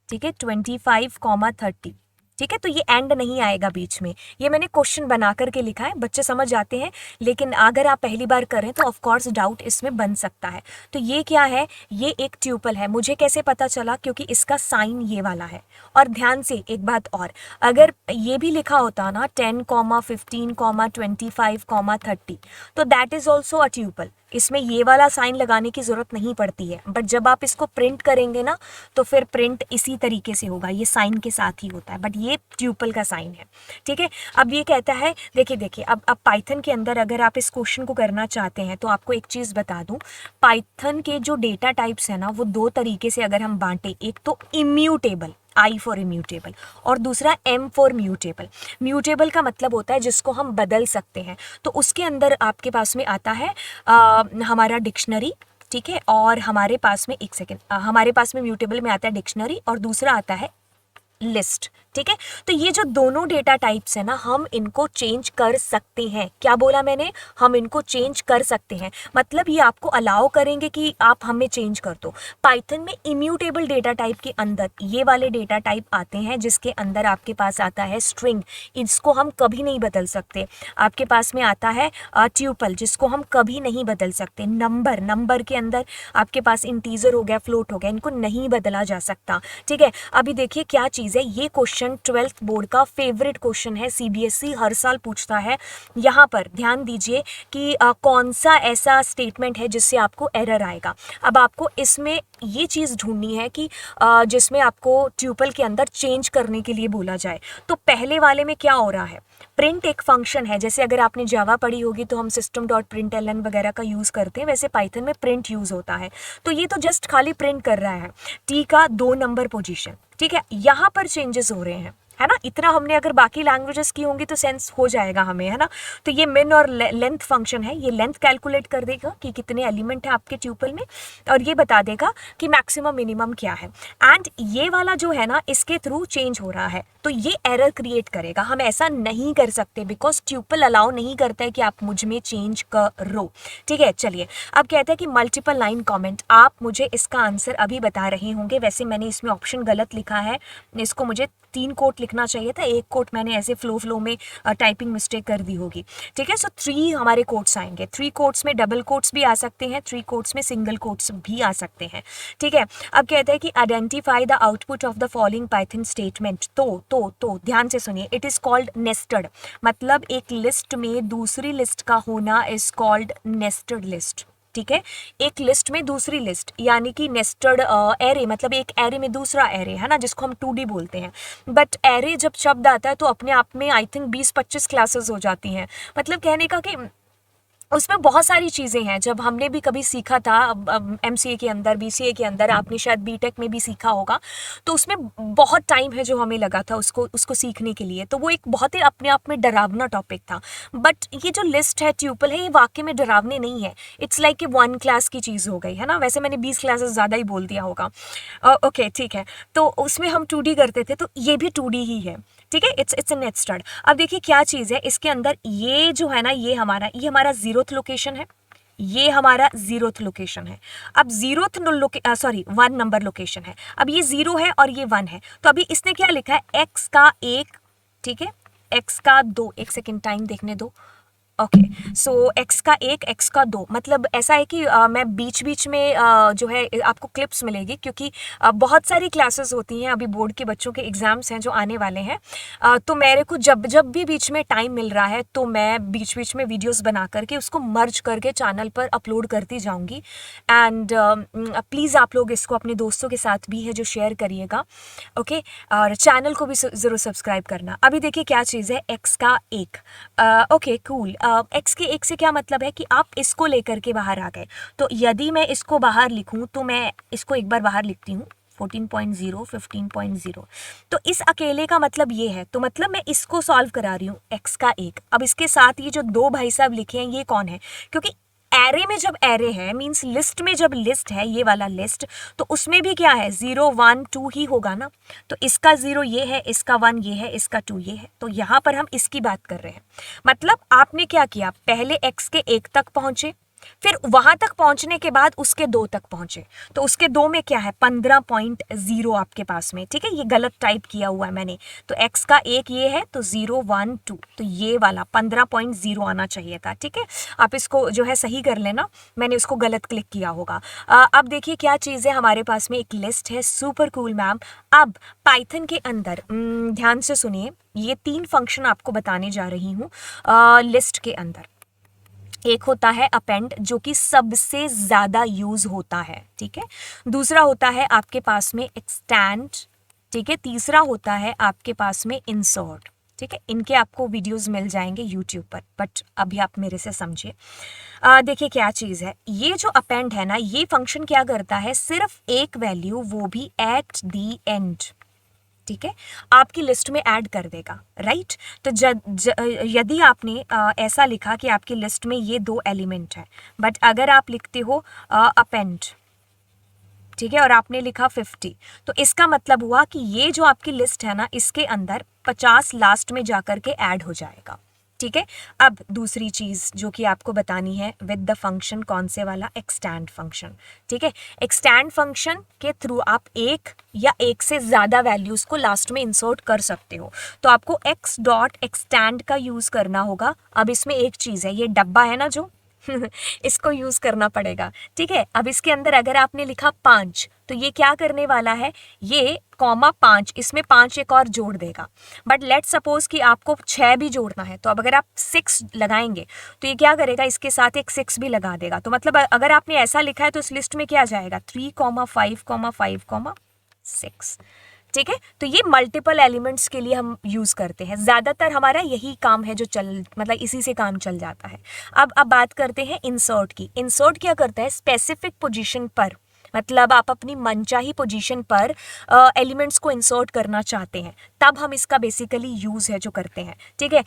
ठीक है। 25,30, ठीक है। तो ये एंड नहीं आएगा बीच में, ये मैंने क्वेश्चन बना करके लिखा है, बच्चे समझ जाते हैं। लेकिन अगर आप पहली बार करें तो ऑफ कोर्स डाउट इसमें बन सकता है। तो ये क्या है, ये एक ट्यूपल है। मुझे कैसे पता चला, क्योंकि इसका साइन ये वाला है। और ध्यान से एक बात और, अगर ये भी लिखा होता ना 10, 15, 25, 30, तो that is also a tuple. इसमें ये वाला साइन लगाने की ज़रूरत नहीं पड़ती है, बट जब आप इसको प्रिंट करेंगे ना तो फिर प्रिंट इसी तरीके से होगा, ये साइन के साथ ही होता है, बट ये ट्यूपल का साइन है, ठीक है। अब ये कहता है, देखिए देखिए, अब पाइथन के अंदर अगर आप इस क्वेश्चन को करना चाहते हैं तो आपको एक चीज़ बता दूं, पाइथन के जो डेटा टाइप्स है ना वो दो तरीके से अगर हम बांटे, एक तो इम्यूटेबल, आई फॉर इम्यूटेबल, और दूसरा एम फॉर म्यूटेबल। म्यूटेबल का मतलब होता है जिसको हम बदल सकते हैं। तो उसके अंदर आपके पास में आता है हमारा डिक्शनरी, ठीक है। और हमारे पास में, एक सेकेंड, हमारे पास में म्यूटेबल में आता है डिक्शनरी, और दूसरा आता है लिस्ट, ठीक है। तो ये जो दोनों डेटा टाइप्स है ना, हम इनको चेंज कर सकते हैं। क्या बोला मैंने, हम इनको चेंज कर सकते हैं, मतलब ये आपको अलाउ करेंगे कि आप हमें चेंज कर दो। पाइथन में इम्यूटेबल डेटा टाइप के अंदर ये वाले डेटा टाइप आते हैं, जिसके अंदर आपके पास आता है स्ट्रिंग, इसको हम कभी नहीं बदल सकते। आपके पास में आता है ट्यूपल, जिसको हम कभी नहीं बदल सकते। नंबर, नंबर के अंदर आपके पास इंटीजर हो गया, फ्लोट हो गया, इनको नहीं बदला जा सकता, ठीक है। अभी देखिए क्या चीज़ है, ये क्वेश्चन 12th बोर्ड का फेवरेट क्वेश्चन है, सीबीएसई हर साल पूछता है। यहाँ पर ध्यान दीजिए कि कौन सा ऐसा स्टेटमेंट है जिससे आपको एरर आएगा। अब आपको इसमें ये चीज़ ढूंढनी है कि जिसमें आपको ट्यूपल के अंदर चेंज करने के लिए बोला जाए। तो पहले वाले में क्या हो रहा है, प्रिंट एक फंक्शन है, जैसे अगर आपने जावा पढ़ी होगी तो हम system.println वगैरह का यूज़ करते हैं, वैसे पाइथन में प्रिंट यूज़ होता है। तो ये तो जस्ट खाली प्रिंट कर रहा है टी का 2 नंबर पोजीशन, ठीक है। यहाँ पर चेंजेस हो रहे हैं, है ना। इतना हमने अगर बाकी लैंग्वेजेस की होंगी तो सेंस हो जाएगा हमें, है ना। तो ये मिन और लेंथ फंक्शन है, ये लेंथ कैलकुलेट कर देगा कि कितने एलिमेंट है आपके ट्यूपल में, और ये बता देगा कि मैक्सिमम मिनिमम क्या है। एंड ये वाला जो है ना, इसके थ्रू चेंज हो रहा है, तो ये एरर क्रिएट करेगा। हम ऐसा नहीं कर सकते बिकॉज ट्यूपल अलाउ नहीं करता है कि आप मुझ में चेंज करो, ठीक है। चलिए, अब कहते हैं कि मल्टीपल लाइन कमेंट, आप मुझे इसका आंसर अभी बता रहे होंगे। वैसे मैंने इसमें ऑप्शन गलत लिखा है, इसको मुझे 3 कोट लिखना चाहिए था, 1 कोट मैंने ऐसे फ्लो में टाइपिंग मिस्टेक कर दी होगी, ठीक है। सो 3 हमारे कोट्स आएंगे, 3 कोट्स में डबल कोट्स भी आ सकते हैं, 3 कोट्स में सिंगल कोट्स भी आ सकते हैं, ठीक है। अब कहते हैं कि identify the output of the following Python statement. तो ध्यान से सुनिए, इट इज कॉल्ड नेस्टेड, मतलब एक लिस्ट में दूसरी लिस्ट का होना इज कॉल्ड नेस्टेड लिस्ट, ठीक है। एक लिस्ट में दूसरी लिस्ट, यानी कि नेस्टेड एरे, मतलब एक एरे में दूसरा एरे, है ना, जिसको हम 2D बोलते हैं। बट एरे जब शब्द आता है तो अपने आप में आई थिंक 20-25 क्लासेस हो जाती हैं। मतलब कहने का कि उसमें बहुत सारी चीज़ें हैं, जब हमने भी कभी सीखा था MCA के अंदर, BCA के अंदर, आपने शायद BTech में भी सीखा होगा, तो उसमें बहुत टाइम है जो हमें लगा था उसको सीखने के लिए। तो वो एक बहुत ही अपने आप में डरावना टॉपिक था। बट ये जो लिस्ट है, ट्यूपल है, ये वाकई में डरावने नहीं है। इट्स लाइक कि 1 क्लास की चीज़ हो गई, है ना। वैसे मैंने 20 क्लासेस ज़्यादा ही बोल दिया होगा, ओके ठीक है। तो उसमें हम 2D करते थे, तो ये भी 2D ही है, ठीक है। It's net start. अब देखिए क्या चीज़ है इसके अंदर, ये जो है ना, ये हमारा 0th लोकेशन है, ये हमारा 0th लोकेशन है। अब 1 नंबर लोकेशन है। अब ये 0 है और ये 1 है, तो अभी इसने क्या लिखा है, x का 1, ठीक है, x का 2, एक सेकेंड टाइम देखने दो, ओके, सो एक्स का एक, एक्स का दो, मतलब ऐसा है कि मैं बीच बीच में जो है आपको क्लिप्स मिलेगी, क्योंकि बहुत सारी क्लासेस होती हैं, अभी बोर्ड के बच्चों के एग्जाम्स हैं जो आने वाले हैं। तो मेरे को जब जब भी बीच में टाइम मिल रहा है तो मैं बीच बीच में वीडियोस बना करके उसको मर्ज करके चैनल पर अपलोड करती जाऊंगी। एंड प्लीज़ आप लोग इसको अपने दोस्तों के साथ भी है जो शेयर करिएगा, ओके। और चैनल को भी ज़रूर सब्सक्राइब करना। अभी देखिए क्या चीज़ है, एक्स का एक, ओके कूल। एक्स के एक से क्या मतलब है कि आप इसको लेकर के बाहर आ गए। तो यदि मैं इसको बाहर लिखूं तो मैं इसको एक बार बाहर लिखती हूँ, 14.0, 15.0। तो इस अकेले का मतलब ये है, तो मतलब मैं इसको सॉल्व करा रही हूँ, एक्स का एक। अब इसके साथ ये जो दो भाई साहब लिखे हैं ये कौन है, क्योंकि एरे में जब एरे है मींस लिस्ट में जब लिस्ट है, ये वाला लिस्ट, तो उसमें भी क्या है, 0 1 2 ही होगा ना। तो इसका 0 ये है, इसका 1 ये है, इसका 2 ये है। तो यहाँ पर हम इसकी बात कर रहे हैं। मतलब आपने क्या किया, पहले x के एक तक पहुंचे, फिर वहां तक पहुंचने के बाद उसके दो तक पहुंचे। तो उसके दो में क्या है, 15.0 आपके पास में, ठीक है। ये गलत टाइप किया हुआ है मैंने, तो x का एक ये है, तो 0 1 2, तो ये वाला 15.0 आना चाहिए था, ठीक है। आप इसको जो है सही कर लेना, मैंने उसको गलत क्लिक किया होगा। अब देखिए क्या चीज़ है, हमारे पास में एक लिस्ट है, सुपर कूल मैम। अब पाइथन के अंदर ध्यान से सुनिए, ये 3 फंक्शन आपको बताने जा रही हूँ लिस्ट के अंदर। एक होता है अपेंड, जो कि सबसे ज़्यादा यूज़ होता है, ठीक है। दूसरा होता है आपके पास में एक्सटेंड, ठीक है। तीसरा होता है आपके पास में इंसर्ट, ठीक है। इनके आपको वीडियोस मिल जाएंगे यूट्यूब पर, बट अभी आप मेरे से समझिए। देखिए क्या चीज़ है, ये जो अपेंड है ना, ये फंक्शन क्या करता है, सिर्फ एक वैल्यू, वो भी एट दी एंड, ठीक है, आपकी लिस्ट में ऐड कर देगा, राइट। तो यदि आपने ऐसा लिखा कि आपकी लिस्ट में ये 2 एलिमेंट है, बट अगर आप लिखते हो अपेंड, ठीक है, और आपने लिखा 50, तो इसका मतलब हुआ कि ये जो आपकी लिस्ट है ना, इसके अंदर 50 लास्ट में जाकर के ऐड हो जाएगा, ठीक है। अब दूसरी चीज़ जो कि आपको बतानी है विद द फंक्शन, कौन से वाला, एक्सटेंड फंक्शन, ठीक है। एक्सटेंड फंक्शन के थ्रू आप एक या एक से ज़्यादा वैल्यूज़ को लास्ट में इंसर्ट कर सकते हो। तो आपको एक्स डॉट एक्सटेंड का यूज़ करना होगा। अब इसमें एक चीज़ है, ये डब्बा है ना जो इसको यूज करना पड़ेगा, ठीक है। अब इसके अंदर अगर आपने लिखा 5, तो ये क्या करने वाला है, ये कॉमा 5, इसमें 5 एक और जोड़ देगा। बट लेट सपोज कि आपको 6 भी जोड़ना है, तो अब अगर आप 6 लगाएंगे तो ये क्या करेगा, इसके साथ एक 6 भी लगा देगा। तो मतलब अगर आपने ऐसा लिखा है तो इस लिस्ट में क्या जाएगा, 3, 5, 5, 6, ठीक है। तो ये मल्टीपल एलिमेंट्स के लिए हम यूज़ करते हैं, ज़्यादातर हमारा यही काम है जो मतलब इसी से काम चल जाता है। अब बात करते हैं इंसर्ट की। इंसर्ट क्या करता है, स्पेसिफिक पोजीशन पर, मतलब आप अपनी मनचाही पोजीशन पर एलिमेंट्स को इंसर्ट करना चाहते हैं, तब हम इसका बेसिकली यूज़ है जो करते हैं, ठीक है।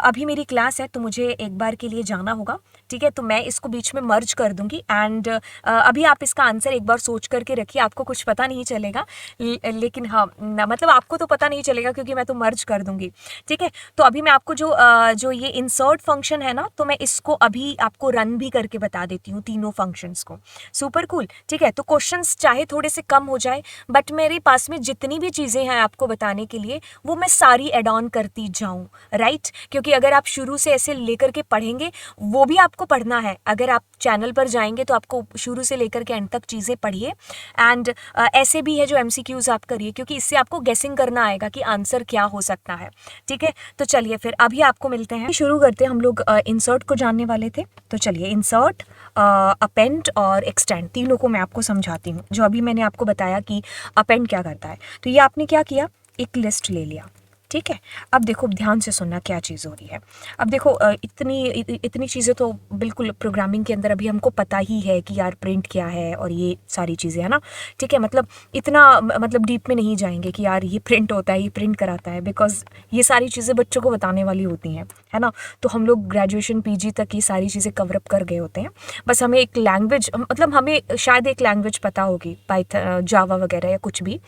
अभी मेरी क्लास है तो मुझे एक बार के लिए जाना होगा, ठीक है। तो मैं इसको बीच में मर्ज कर दूंगी एंड अभी आप इसका आंसर एक बार सोच करके रखिए, आपको कुछ पता नहीं चलेगा, लेकिन हाँ मतलब आपको तो पता नहीं चलेगा क्योंकि मैं तो मर्ज कर दूंगी, ठीक है। तो अभी मैं आपको जो ये इंसर्ट फंक्शन है ना, तो मैं इसको अभी आपको रन भी करके बता देती हूँ, तीनों फंक्शंस को। सुपर कूल, ठीक है। तो क्वेश्चंस चाहे थोड़े से कम हो जाए, बट मेरे पास में जितनी भी चीज़ें हैं आपको बताने के लिए, वो मैं सारी एड ऑन करती जाऊँ, राइट। क्योंकि अगर आप शुरू से ऐसे लेकर के पढ़ेंगे, वो भी आपको पढ़ना है। अगर आप चैनल पर जाएंगे तो आपको शुरू से लेकर के एंड तक चीज़ें पढ़िए, एंड ऐसे भी है जो MCQs आप करिए, क्योंकि इससे आपको गेसिंग करना आएगा कि आंसर क्या हो सकता है, ठीक है। तो चलिए फिर अभी आपको मिलते हैं, शुरू करते हैं। हम लोग इंसर्ट को जानने वाले थे, तो चलिए इंसर्ट, अपेंड और एक्सटेंड, तीनों को मैं आपको समझाती हूँ। जो अभी मैंने आपको बताया कि अपेंड क्या करता है, तो ये आपने क्या किया, एक लिस्ट ले लिया, ठीक है। अब देखो ध्यान से सुनना क्या चीज़ हो रही है। अब देखो इतनी चीज़ें तो बिल्कुल प्रोग्रामिंग के अंदर अभी हमको पता ही है कि यार प्रिंट क्या है और ये सारी चीज़ें है ना, ठीक है। मतलब इतना मतलब डीप में नहीं जाएंगे कि यार ये प्रिंट होता है, ये प्रिंट कराता है, बिकॉज ये सारी चीज़ें बच्चों को बताने वाली होती हैं, है ना। तो हम लोग ग्रेजुएशन PG तक ये सारी चीज़ें कवरअप कर गए होते हैं। बस हमें एक लैंग्वेज, मतलब हमें शायद एक लैंग्वेज पता होगी, पाइथन, जावा वगैरह या कुछ भी,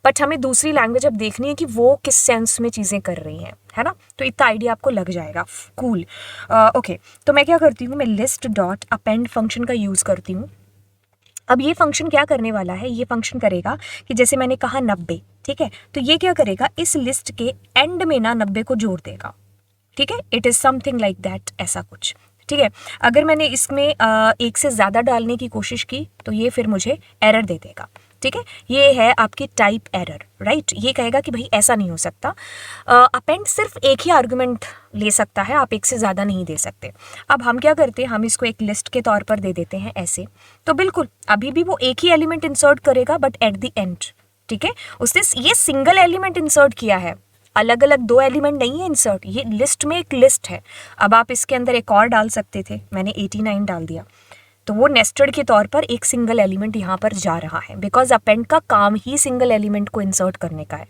बट हमें दूसरी लैंग्वेज अब देखनी है कि वो किस सेंस में चीज़ें कर रही हैं, है ना। तो इतना आइडिया आपको लग जाएगा, कूल। ओके, तो मैं क्या करती हूँ, मैं लिस्ट डॉट अपेंड फंक्शन का यूज़ करती हूँ। अब ये फंक्शन क्या करने वाला है, ये फंक्शन करेगा कि जैसे मैंने कहा 90, ठीक है। तो ये क्या करेगा, इस लिस्ट के एंड में ना 90 को जोड़ देगा, ठीक है, it is something like that, ऐसा कुछ। ठीक है, अगर मैंने इसमें एक से ज़्यादा डालने की कोशिश की तो ये फिर मुझे एरर दे देगा। ठीक है, ये है आपकी टाइप एरर, राइट। ये कहेगा कि भाई ऐसा नहीं हो सकता, अपेंड सिर्फ एक ही आर्गुमेंट ले सकता है, आप एक से ज़्यादा नहीं दे सकते। अब हम क्या करते हैं, हम इसको एक लिस्ट के तौर पर दे देते हैं ऐसे, तो बिल्कुल अभी भी वो एक ही एलिमेंट इंसर्ट करेगा, बट एट द एंड। ठीक है, उसने ये सिंगल एलिमेंट इंसर्ट किया है, अलग अलग दो एलिमेंट नहीं है इंसर्ट, ये लिस्ट में एक लिस्ट है। अब आप इसके अंदर एक और डाल सकते थे, मैंने 89 डाल दिया, तो वो नेस्टेड के तौर पर एक सिंगल एलिमेंट यहाँ पर जा रहा है, बिकॉज अपेंड का काम ही सिंगल एलिमेंट को इंसर्ट करने का है।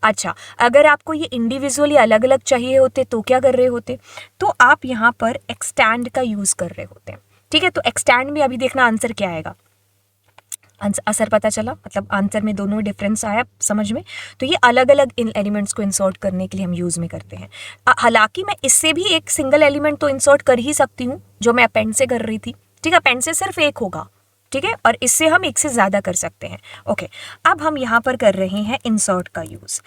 अच्छा, अगर आपको ये इंडिविजुअली अलग अलग चाहिए होते तो क्या कर रहे होते, तो आप यहाँ पर एक्सटेंड का यूज़ कर रहे होते हैं। ठीक है, तो एक्सटेंड में अभी देखना आंसर क्या आएगा, आंसर पता चला, मतलब आंसर में दोनों डिफरेंस आया समझ में। तो ये अलग अलग इन एलिमेंट्स को इंसर्ट करने के लिए हम यूज़ में करते हैं। हालांकि मैं इससे भी एक सिंगल एलिमेंट तो इंसर्ट कर ही सकती हूँ, जो मैं अपेंड से कर रही थी। ठीक है, अपेंड से सिर्फ एक होगा, ठीक है, और इससे हम एक से ज़्यादा कर सकते हैं। ओके, अब हम यहाँ पर कर रहे हैं इंसर्ट का यूज़,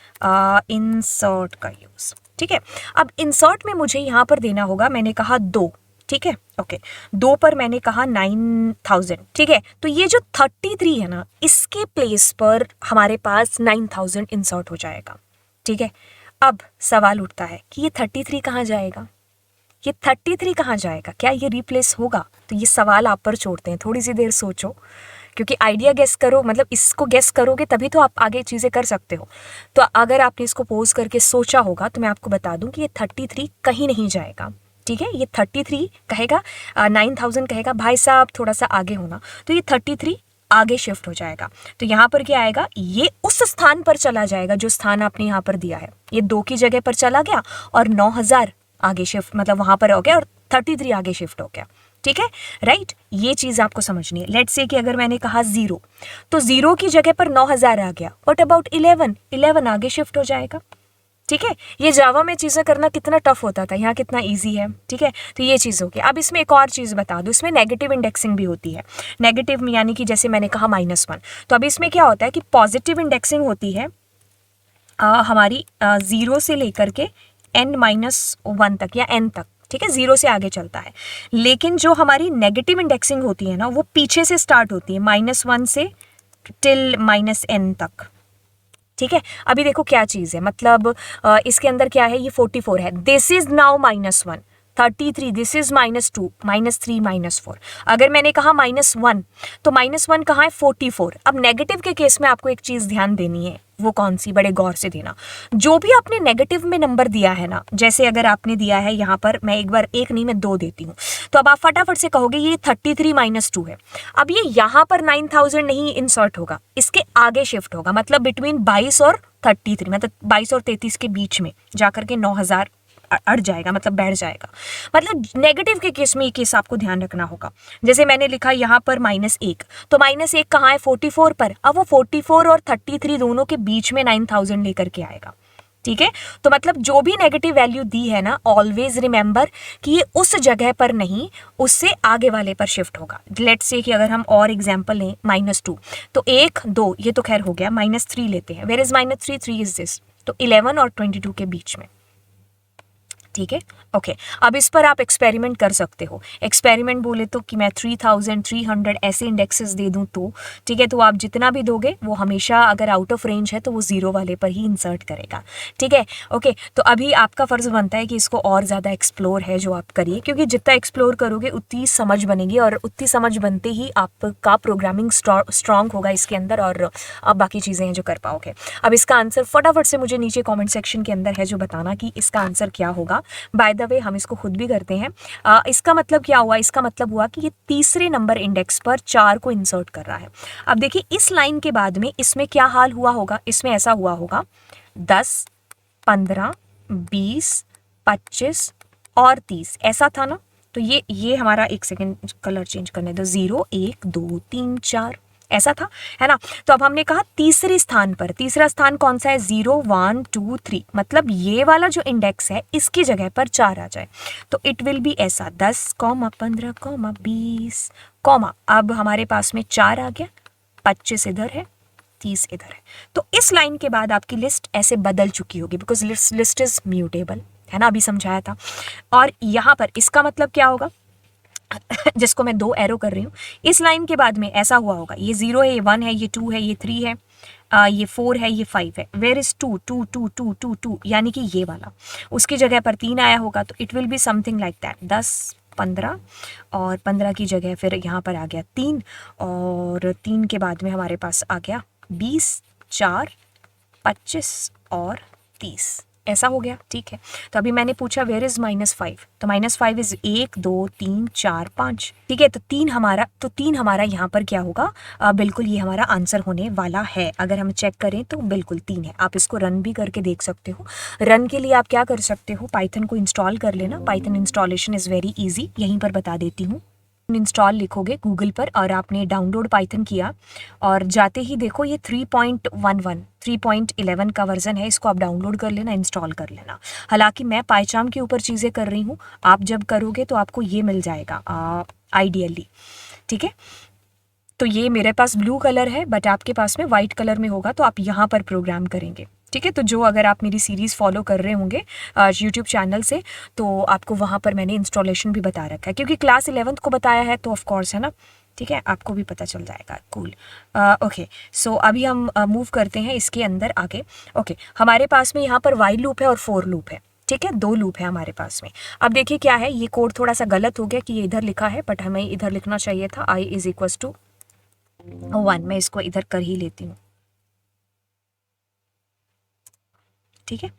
इंसर्ट का यूज़। ठीक है, अब इंसर्ट में मुझे यहाँ पर देना होगा, मैंने कहा 2, ठीक है, ओके, 2 पर मैंने कहा 9000। ठीक है, तो ये जो 33 है ना, इसके प्लेस पर हमारे पास 9000 इंसर्ट हो जाएगा। ठीक है, अब सवाल उठता है कि ये 33 कहाँ जाएगा, ये 33 कहाँ जाएगा, क्या ये रिप्लेस होगा? तो ये सवाल आप पर छोड़ते हैं, थोड़ी सी देर सोचो, क्योंकि आइडिया गेस करो, मतलब इसको गेस करोगे तभी तो आप आगे चीज़ें कर सकते हो। तो अगर आपने इसको पोज करके सोचा होगा तो मैं आपको बता दूं कि ये 33 कहीं नहीं जाएगा। ठीक है, ये 33 कहेगा, 9000 कहेगा भाई साहब थोड़ा सा आगे होना, तो ये 33 आगे शिफ्ट हो जाएगा। तो यहाँ पर क्या आएगा, ये उस स्थान पर चला जाएगा जो स्थान आपने यहाँ पर दिया है, ये 2 की जगह पर चला गया और 9000 आगे शिफ्ट, मतलब वहाँ पर हो गया और 33 आगे शिफ्ट हो गया। ठीक है, राइट, ये चीज़ आपको समझनी है। लेट्स से कि अगर मैंने कहा 0, तो 0 की जगह पर 9000 आ गया, व्हाट अबाउट 11 आगे शिफ्ट हो जाएगा। ठीक है, ये जावा में चीज़ें करना कितना टफ होता था, यहाँ कितना इजी है। ठीक है, तो ये चीज़ होगी। अब इसमें एक और चीज़ बता दूँ, इसमें नेगेटिव इंडेक्सिंग भी होती है। नेगेटिव यानी कि जैसे मैंने कहा -1, तो अब इसमें क्या होता है कि पॉजिटिव इंडेक्सिंग होती है हमारी 0 से लेकर के n-1 तक या n तक। ठीक है, 0 से आगे चलता है, लेकिन जो हमारी नेगेटिव इंडेक्सिंग होती है ना, वो पीछे से स्टार्ट होती है, -1 से टिल -n तक। ठीक है, अभी देखो क्या चीज़ है, मतलब इसके अंदर क्या है, ये 44 है, this is now -1, 33, this is -2, -3, -4। अगर मैंने कहा -1, तो -1 कहाँ है, 44। अब नेगेटिव के केस में आपको एक चीज़ ध्यान देनी है, वो कौन सी, बड़े गौर से देना। जो भी आपने नेगेटिव में नंबर दिया है ना, जैसे अगर आपने दिया है यहाँ पर, मैं एक बार एक नहीं मैं 2 देती हूँ, तो अब आप फटाफट से कहोगे ये 33 -2 है। अब ये यहाँ पर 9000 नहीं इंसर्ट होगा, इसके आगे शिफ्ट होगा, मतलब बिटवीन 22 और 33, मतलब 22 और 33 के बीच में जाकर के 9000 अड़ जाएगा, मतलब बैठ जाएगा। मतलब नेगेटिव के केस में ये केस आपको ध्यान रखना होगा। जैसे मैंने लिखा यहाँ पर -1, तो -1 कहाँ है, 44 पर। अब वो 44 और 33 दोनों के बीच में 9000 लेकर के आएगा। ठीक है, तो मतलब जो भी नेगेटिव वैल्यू दी है ना, ऑलवेज रिमेंबर कि ये उस जगह पर नहीं, उससे आगे वाले पर शिफ्ट होगा। लेट्स से कि अगर हम और एग्जांपल लें, -2, तो 1, 2 ये तो खैर हो गया, -3 लेते हैं, वेयर इज -3, 3 इज दिस, तो 11 और 22 के बीच में। ठीक है, ओके, अब इस पर आप एक्सपेरिमेंट कर सकते हो। एक्सपेरिमेंट बोले तो कि मैं 3300 ऐसे इंडेक्सेस दे दूं तो, ठीक है, तो आप जितना भी दोगे वो हमेशा अगर आउट ऑफ रेंज है तो वो 0 वाले पर ही इंसर्ट करेगा। ठीक है, ओके, तो अभी आपका फ़र्ज़ बनता है कि इसको और ज़्यादा एक्सप्लोर है जो आप करिए, क्योंकि जितना एक्सप्लोर करोगे उतनी समझ बनेगी, और उतनी समझ बनते ही आपका प्रोग्रामिंग स्ट्रॉन्ग होगा इसके अंदर, और आप बाकी चीज़ें हैं जो कर पाओगे। अब इसका आंसर फटाफट से मुझे नीचे कॉमेंट सेक्शन के अंदर है जो बताना कि इसका आंसर क्या होगा। बाय द वे हम इसको खुद भी करते हैं। इसका मतलब क्या हुआ, इसका मतलब हुआ कि ये तीसरे नंबर इंडेक्स पर 4 को इंसर्ट कर रहा है। अब देखिए इस लाइन के बाद में इसमें क्या हाल हुआ होगा, इसमें ऐसा हुआ होगा 10, 15, 20, 25 और 30, ऐसा था ना। तो ये हमारा, एक सेकेंड कलर चेंज करने दो, 0, 1, 2, 3, 4 ऐसा था, है ना। तो अब हमने कहा तीसरे स्थान पर, तीसरा स्थान कौन सा है, 0, 1, 2, 3, मतलब ये वाला जो इंडेक्स है इसकी जगह पर 4 आ जाए, तो इट विल बी ऐसा 10, 15, 20, अब हमारे पास में 4 आ गया, 25 इधर है, 30 इधर है। तो इस लाइन के बाद आपकी लिस्ट ऐसे बदल चुकी होगी, बिकॉज लिस्ट इज म्यूटेबल, है ना, अभी समझाया था। और यहाँ पर इसका मतलब क्या होगा, जिसको मैं 2 एरो कर रही हूँ, इस लाइन के बाद में ऐसा हुआ होगा, ये 0 है, ये 1 है, ये 2 है, ये 3 है, ये 4 है, ये 5 है। वेयर इज 2 2 2 2 2 2, यानी कि ये वाला, उसकी जगह पर 3 आया होगा, तो it will be something like that, 10 15, और 15 की जगह फिर यहाँ पर आ गया 3, और 3 के बाद में हमारे पास आ गया 20, 4, 25 और 30, ऐसा हो गया। ठीक है, तो अभी मैंने पूछा वेयर इज -5, तो -5 इज 1 2 3 4 5। ठीक है, तो 3 हमारा यहाँ पर क्या होगा, बिल्कुल ये हमारा आंसर होने वाला है। अगर हम चेक करें तो बिल्कुल 3 है। आप इसको रन भी करके देख सकते हो। रन के लिए आप क्या कर सकते हो, पाइथन को इंस्टॉल कर लेना। Python installation is very easy, यहीं पर बता देती हूँ। इंस्टॉल लिखोगे गूगल पर और आपने डाउनलोड पाइथन किया, और जाते ही देखो ये 3.11 3.11 का वर्जन है, इसको आप डाउनलोड कर लेना, इंस्टॉल कर लेना। हालांकि मैं पाइचाम के ऊपर चीज़ें कर रही हूँ, आप जब करोगे तो आपको ये मिल जाएगा आइडियली। ठीक है, तो ये मेरे पास ब्लू कलर है, बट आपके पास में वाइट कलर में होगा, तो आप यहाँ पर प्रोग्राम करेंगे। ठीक है, तो जो अगर आप मेरी सीरीज़ फॉलो कर रहे होंगे यूट्यूब चैनल से, तो आपको वहाँ पर मैंने इंस्टॉलेशन भी बता रखा है, क्योंकि क्लास 11th को बताया है, तो ऑफ कोर्स है ना। ठीक है, आपको भी पता चल जाएगा। कूल। ओके, सो अभी हम मूव करते हैं इसके अंदर आगे। ओके, हमारे पास में यहाँ पर वाइल लूप है और फॉर लूप है। ठीक है, 2 लूप है हमारे पास में। अब देखिए क्या है, ये कोड थोड़ा सा गलत हो गया कि ये इधर लिखा है, बट हमें इधर लिखना चाहिए था i = 1। मैं इसको इधर कर ही लेती हूँ। ठीक है,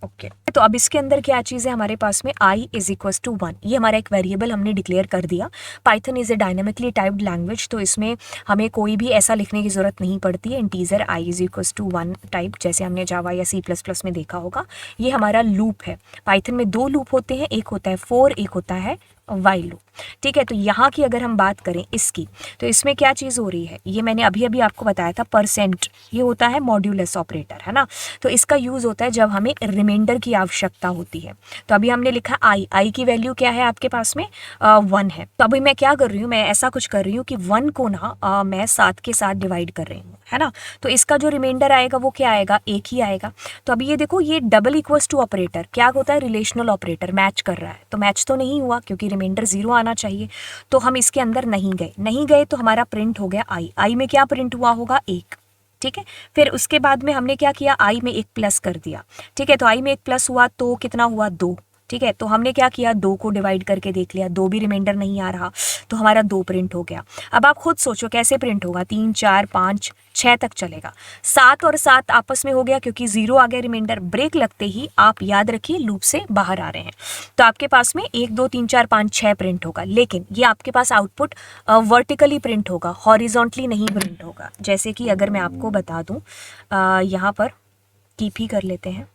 ओके तो अब इसके अंदर क्या चीज़ है हमारे पास में, i = 1। ये हमारा एक वेरिएबल हमने डिक्लेयर कर दिया। Python is a dynamically typed language, तो इसमें हमें कोई भी ऐसा लिखने की ज़रूरत नहीं पड़ती है। इंटीजर i = 1 टाइप, जैसे हमने जावा या C++ में देखा होगा। ये हमारा लूप है। पाइथन में 2 लूप होते हैं, एक होता है फॉर, एक होता है वाइल लूप। ठीक है, तो यहाँ की अगर हम बात करें इसकी, तो इसमें क्या चीज़ हो रही है, ये मैंने अभी आपको बताया था, %। ये होता है मॉड्यूलस ऑपरेटर, है ना। तो इसका यूज़ होता है जब हमें रिमाइंडर की आवश्यकता होती है। तो अभी हमने लिखा i की वैल्यू क्या है आपके पास में, 1 है। तो अभी मैं क्या कर रही हूँ, मैं ऐसा कुछ कर रही हूँ कि 1 को ना मैं 7 के साथ डिवाइड कर रही हूँ, है ना। तो इसका जो रिमाइंडर आएगा वो क्या आएगा, 1 ही आएगा। तो अभी ये देखो, ये == ऑपरेटर क्या होता है, रिलेशनल ऑपरेटर, मैच कर रहा है। तो मैच तो नहीं हुआ, क्योंकि रिमाइंडर 0 आना चाहिए। तो हम इसके अंदर नहीं गए, तो हमारा प्रिंट हो गया i में क्या प्रिंट हुआ होगा, 1। ठीक है, फिर उसके बाद में हमने क्या किया, i में एक प्लस कर दिया। ठीक है, तो i में एक प्लस हुआ तो कितना हुआ, 2। ठीक है, तो हमने क्या किया, 2 को डिवाइड करके देख लिया, 2 भी रिमाइंडर नहीं आ रहा, तो हमारा 2 प्रिंट हो गया। अब आप खुद सोचो कैसे प्रिंट होगा, 3 4 5 6 तक चलेगा। 7 और 7 आपस में हो गया, क्योंकि 0 आ गया रिमाइंडर। ब्रेक लगते ही आप याद रखिए लूप से बाहर आ रहे हैं, तो आपके पास में 1 2 3 4 5 6 प्रिंट होगा। लेकिन ये आपके पास आउटपुट वर्टिकली प्रिंट होगा, हॉरिजॉन्टली नहीं प्रिंट होगा। जैसे कि अगर मैं आपको बता दूं, यहाँ पर कीप ही कर लेते हैं,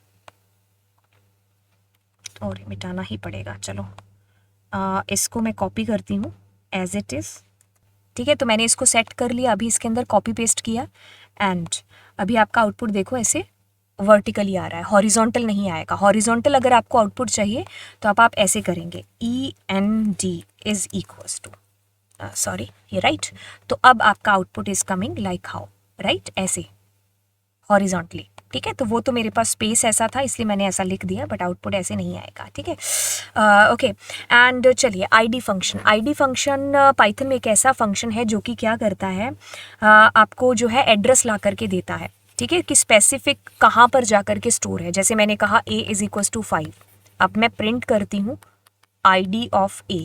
और मिटाना ही पड़ेगा। चलो इसको मैं कॉपी करती हूँ एज इट इज़। ठीक है, तो मैंने इसको सेट कर लिया, अभी इसके अंदर कॉपी पेस्ट किया, एंड अभी आपका आउटपुट देखो ऐसे वर्टिकली आ रहा है, हॉरिजॉन्टल नहीं आएगा। हॉरिजॉन्टल अगर आपको आउटपुट चाहिए तो आप ऐसे करेंगे, END = सॉरी, ये राइट। तो अब आपका output is coming like how, right, ऐसे हॉरिजॉन्टली। ठीक है, तो वो तो मेरे पास स्पेस ऐसा था इसलिए मैंने ऐसा लिख दिया, बट आउटपुट ऐसे नहीं आएगा। ठीक है, ओके। एंड चलिए, ID फंक्शन पाइथन में एक ऐसा फंक्शन है जो कि क्या करता है, आपको जो है एड्रेस ला करके देता है। ठीक है, कि स्पेसिफिक कहाँ पर जा कर के स्टोर है। जैसे मैंने कहा a = 5, अब मैं प्रिंट करती हूँ ID ऑफ a।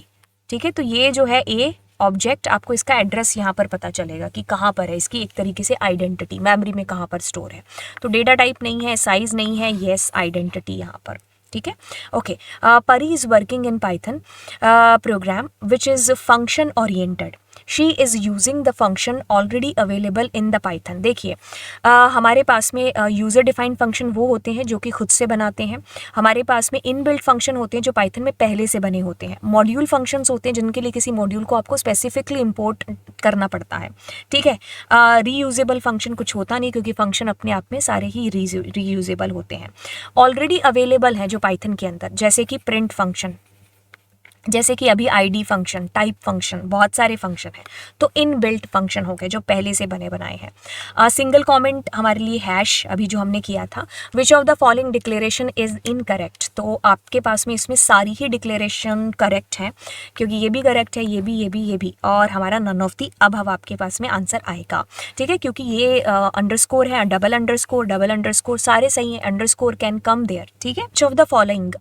ठीक है, तो ये जो है a ऑब्जेक्ट, आपको इसका एड्रेस यहाँ पर पता चलेगा कि कहाँ पर है, इसकी एक तरीके से आइडेंटिटी, मेमोरी में कहाँ पर स्टोर है। तो डेटा टाइप नहीं है, साइज नहीं है, येस आइडेंटिटी यहाँ पर। ठीक है, ओके। परी is working in Python programme which is function oriented. She is using the function already available in the Python. देखिए, हमारे पास में यूज़र डिफाइंड फंक्शन वो होते हैं जो कि खुद से बनाते हैं। हमारे पास में इनबिल्ट फंक्शन होते हैं जो पाइथन में पहले से बने होते हैं। मॉड्यूल फंक्शंस होते हैं जिनके लिए किसी मॉड्यूल को आपको स्पेसिफिकली इंपोर्ट करना पड़ता है। ठीक है, रीयूजेबल फंक्शन कुछ होता नहीं, क्योंकि फंक्शन अपने आप में सारे ही रीयूजेबल होते हैं, ऑलरेडी अवेलेबल हैं जो पाइथन के अंदर, जैसे कि प्रिंट फंक्शन। जैसे कि अभी आईडी फंक्शन, टाइप फंक्शन, बहुत सारे फंक्शन हैं, तो इन बिल्ट फंक्शन हो गए जो पहले से बने बनाए हैं। सिंगल कमेंट हमारे लिए हैश अभी जो हमने किया था, विच of the following declaration is incorrect, तो आपके पास में इसमें सारी ही डिक्लेरेशन करेक्ट हैं, क्योंकि ये भी करेक्ट है, ये भी, और हमारा नन ऑफ दी अब आपके पास में आंसर आएगा। ठीक है, क्योंकि ये अंडरस्कोर है, डबल अंडरस्कोर सारे सही हैं, अंडरस्कोर कैन कम देयर। ठीक है, which of the following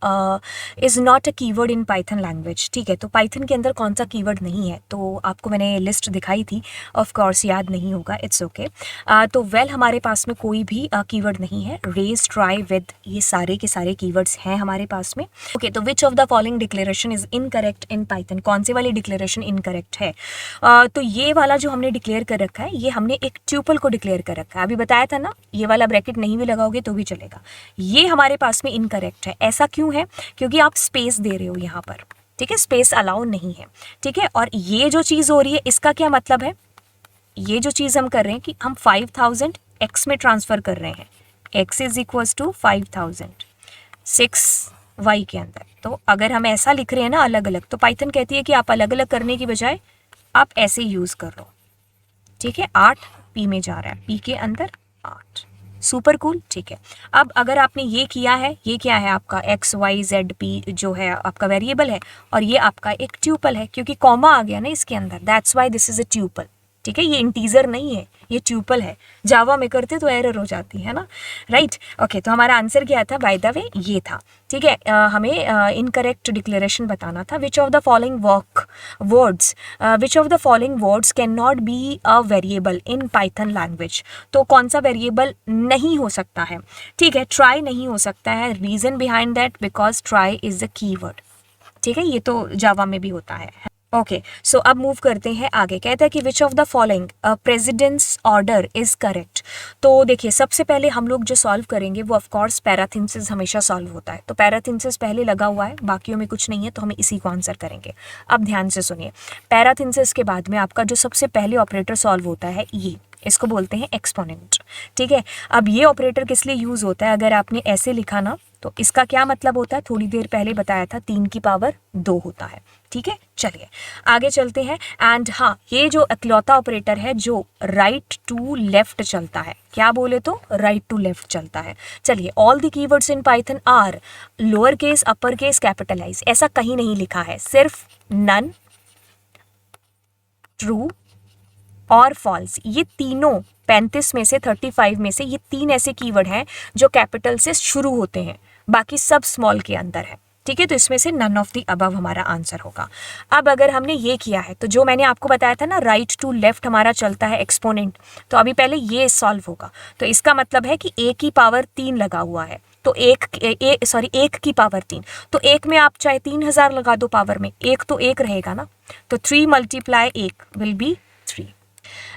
is not a keyword in Python language. ठीक है, तो पाइथन के अंदर कौन सा कीवर्ड नहीं है, तो आपको मैंने लिस्ट दिखाई थी, ऑफ कोर्स याद नहीं होगा, इट्स ओके। तो वेल हमारे पास में कोई भी कीवर्ड नहीं है। रेज, ट्राई, विद, ये सारे के सारे कीवर्ड्स हैं हमारे पास में। ओके, तो विच of the following declaration is incorrect in Python, कौन से वाली डिक्लेरेशन इनकरेक्ट है? तो ये वाला जो हमने डिक्लेयर कर रखा है, ये हमने एक ट्यूपल को डिक्लेयर कर रखा है, अभी बताया था ना, ये वाला ब्रैकेट नहीं भी लगाओगे तो भी चलेगा। ये हमारे पास में इनकरेक्ट है। ऐसा क्यों है? क्योंकि आप स्पेस दे रहे हो यहाँ पर। ठीक है, स्पेस अलाउ नहीं है। ठीक है, और ये जो चीज़ हो रही है, इसका क्या मतलब है? ये जो चीज़ हम कर रहे हैं कि हम 5000 x में ट्रांसफ़र कर रहे हैं, x is equals to 5000 6y के अंदर। तो अगर हम ऐसा लिख रहे हैं ना अलग अलग, तो पाइथन कहती है कि आप अलग अलग करने की बजाय आप ऐसे यूज़ कर लो। ठीक है, 8 p में जा रहा है, p के अंदर 8, सुपर कूल। ठीक है, अब अगर आपने ये किया है, ये क्या है आपका x y z p जो है आपका वेरिएबल है, और ये आपका एक ट्यूपल है, क्योंकि कॉमा आ गया ना इसके अंदर, that's why this is a tuple. ठीक है, ये इंटीजर नहीं है, ये ट्यूपल है। जावा में करते तो एरर हो जाती है ना, राइट। ओके, तो हमारा आंसर क्या था बाय द वे, ये था। ठीक है, हमें इनकरेक्ट डिक्लेरेशन बताना था। विच of the following words can not be a variable in Python language, तो कौन सा वेरिएबल नहीं हो सकता है? ठीक है, ट्राई नहीं हो सकता है। Reason behind that, because try is the keyword. ठीक है, ये तो जावा में भी होता है। ओके, सो अब मूव करते हैं आगे। कहता है कि which of the following precedence order is correct. तो देखिए, सबसे पहले हम लोग जो सॉल्व करेंगे वो ऑफकोर्स पैराथिंसिस हमेशा सॉल्व होता है, तो पैराथिंसिस पहले लगा हुआ है, बाकियों में कुछ नहीं है, तो हमें इसी को आंसर करेंगे। अब ध्यान से सुनिए, पैराथिंसिस के बाद में आपका जो सबसे पहले ऑपरेटर सॉल्व होता है, ये इसको बोलते हैं एक्सपोनेंट। ठीक है, अब ये ऑपरेटर किस लिए यूज़ होता है? अगर आपने ऐसे लिखा ना, तो इसका क्या मतलब होता है? थोड़ी देर पहले बताया था, 3 की पावर 2 होता है। ठीक है, चलिए आगे चलते हैं। एंड हाँ, ये जो इकलौता ऑपरेटर है जो राइट टू लेफ्ट चलता है, क्या बोले तो राइट टू लेफ्ट चलता है। चलिए, all the keywords in Python are lower case, upper case, capitalize, ऐसा कहीं नहीं लिखा है, सिर्फ नन, ट्रू और फॉल्स, ये तीनों 35 में से 35 में से ये 3 ऐसे कीवर्ड हैं जो कैपिटल से शुरू होते हैं, बाकी सब स्मॉल के अंदर है। ठीक है, तो इसमें से नन ऑफ द अबव हमारा आंसर होगा। अब अगर हमने ये किया है, तो जो मैंने आपको बताया था ना, राइट टू लेफ्ट हमारा चलता है एक्सपोनेंट, तो अभी पहले ये सॉल्व होगा, तो इसका मतलब है कि a की पावर 3 लगा हुआ है, तो एक की पावर 3, तो एक में आप चाहे 3000 लगा दो पावर में, एक तो एक रहेगा ना, तो 3 multiply 1 will be 3।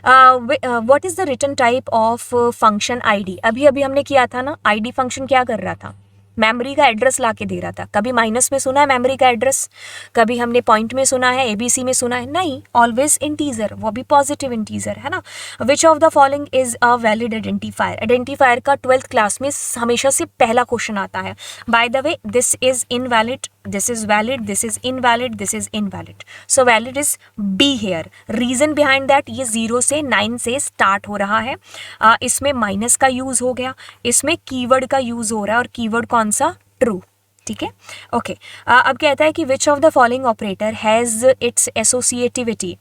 What is the return type of function ID? अभी अभी हमने किया था ना, आईडी फंक्शन क्या कर रहा था? मेमोरी का एड्रेस ला के दे रहा था। कभी माइनस में सुना है मेमोरी का एड्रेस? कभी हमने पॉइंट में सुना है, एबीसी में सुना है? नहीं, ऑलवेज इंटीजर, वो भी पॉजिटिव इंटीजर है ना। विच of the following is a valid identifier? Identifier का 12th क्लास में हमेशा से पहला क्वेश्चन आता है। By the way, this is invalid, this is valid, this is invalid, this is invalid, so valid is B here. reason behind that, ये 0 से 9 से स्टार्ट हो रहा है, इसमें माइनस का यूज हो गया, इसमें कीवर्ड का यूज हो रहा है, और कीवर्ड कौन सा? ट्रू। ठीक है, ओके। अब कहता है कि which of the following operator has its associativity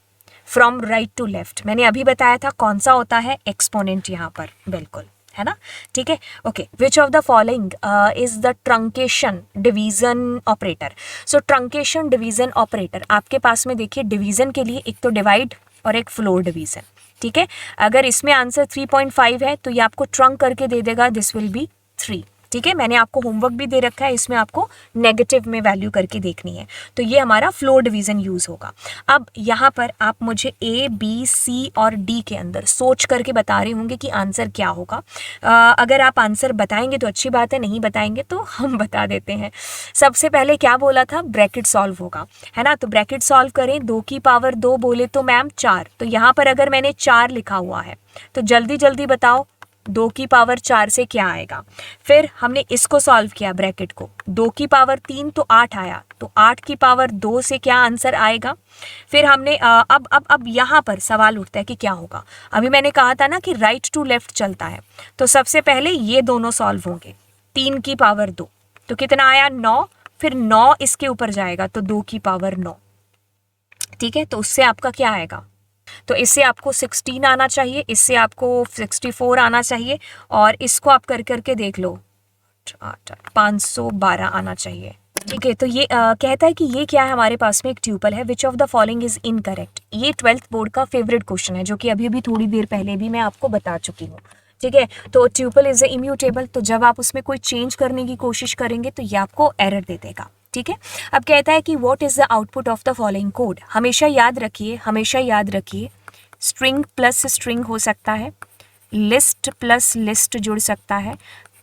from right to left? मैंने अभी बताया था कौन सा होता है, एक्सपोनेंट, यहाँ पर बिल्कुल है ना। ठीक है, okay. Which of the following is the truncation division operator? So truncation division operator, आपके पास में देखिए, डिवीजन के लिए एक तो डिवाइड और एक फ्लोर डिवीजन। ठीक है, अगर इसमें आंसर 3.5 है, तो ये आपको ट्रंक करके दे देगा, दिस विल बी 3। ठीक है, मैंने आपको होमवर्क भी दे रखा है, इसमें आपको नेगेटिव में वैल्यू करके देखनी है, तो ये हमारा फ्लोर डिवीजन यूज होगा। अब यहाँ पर आप मुझे ए, बी, सी और डी के अंदर सोच करके बता रहे होंगे कि आंसर क्या होगा। अगर आप आंसर बताएंगे तो अच्छी बात है, नहीं बताएंगे तो हम बता देते हैं। सबसे पहले क्या बोला था? ब्रैकेट सॉल्व होगा, है ना। तो ब्रैकेट सॉल्व करें, 2 की पावर 2 बोले तो मैम 4, तो यहाँ पर अगर मैंने 4 लिखा हुआ है, तो जल्दी जल्दी बताओ 2 की पावर 4 से क्या आएगा। फिर हमने इसको सॉल्व किया ब्रैकेट को, 2 की पावर 3 तो 8 आया, तो 8 की पावर 2 से क्या आंसर आएगा। फिर हमने अब यहाँ पर सवाल उठता है कि क्या होगा। अभी मैंने कहा था ना कि राइट टू लेफ्ट चलता है, तो सबसे पहले ये दोनों सॉल्व होंगे। 3 की पावर 2 तो कितना आया 9, फिर 9 इसके ऊपर जाएगा तो 2 की पावर 9, ठीक है। तो उससे आपका क्या आएगा, तो इससे आपको 16 आना चाहिए, इससे आपको 64 आना चाहिए, और इसको आप कर करके देख लो 512 आना चाहिए, ठीक है। तो ये कहता है कि ये क्या है, हमारे पास में एक ट्यूपल है, which of the following is incorrect. ये 12th बोर्ड का फेवरेट क्वेश्चन है, जो कि अभी थोड़ी देर पहले भी मैं आपको बता चुकी हूँ, ठीक है। तो ट्यूपल इज ए इम्यूटेबल, तो जब आप उसमें कोई चेंज करने की कोशिश करेंगे तो ये आपको एरर दे देगा, ठीक है। अब कहता है कि what is the output of the following code. हमेशा याद रखिए स्ट्रिंग प्लस स्ट्रिंग हो सकता है, लिस्ट प्लस लिस्ट जुड़ सकता है,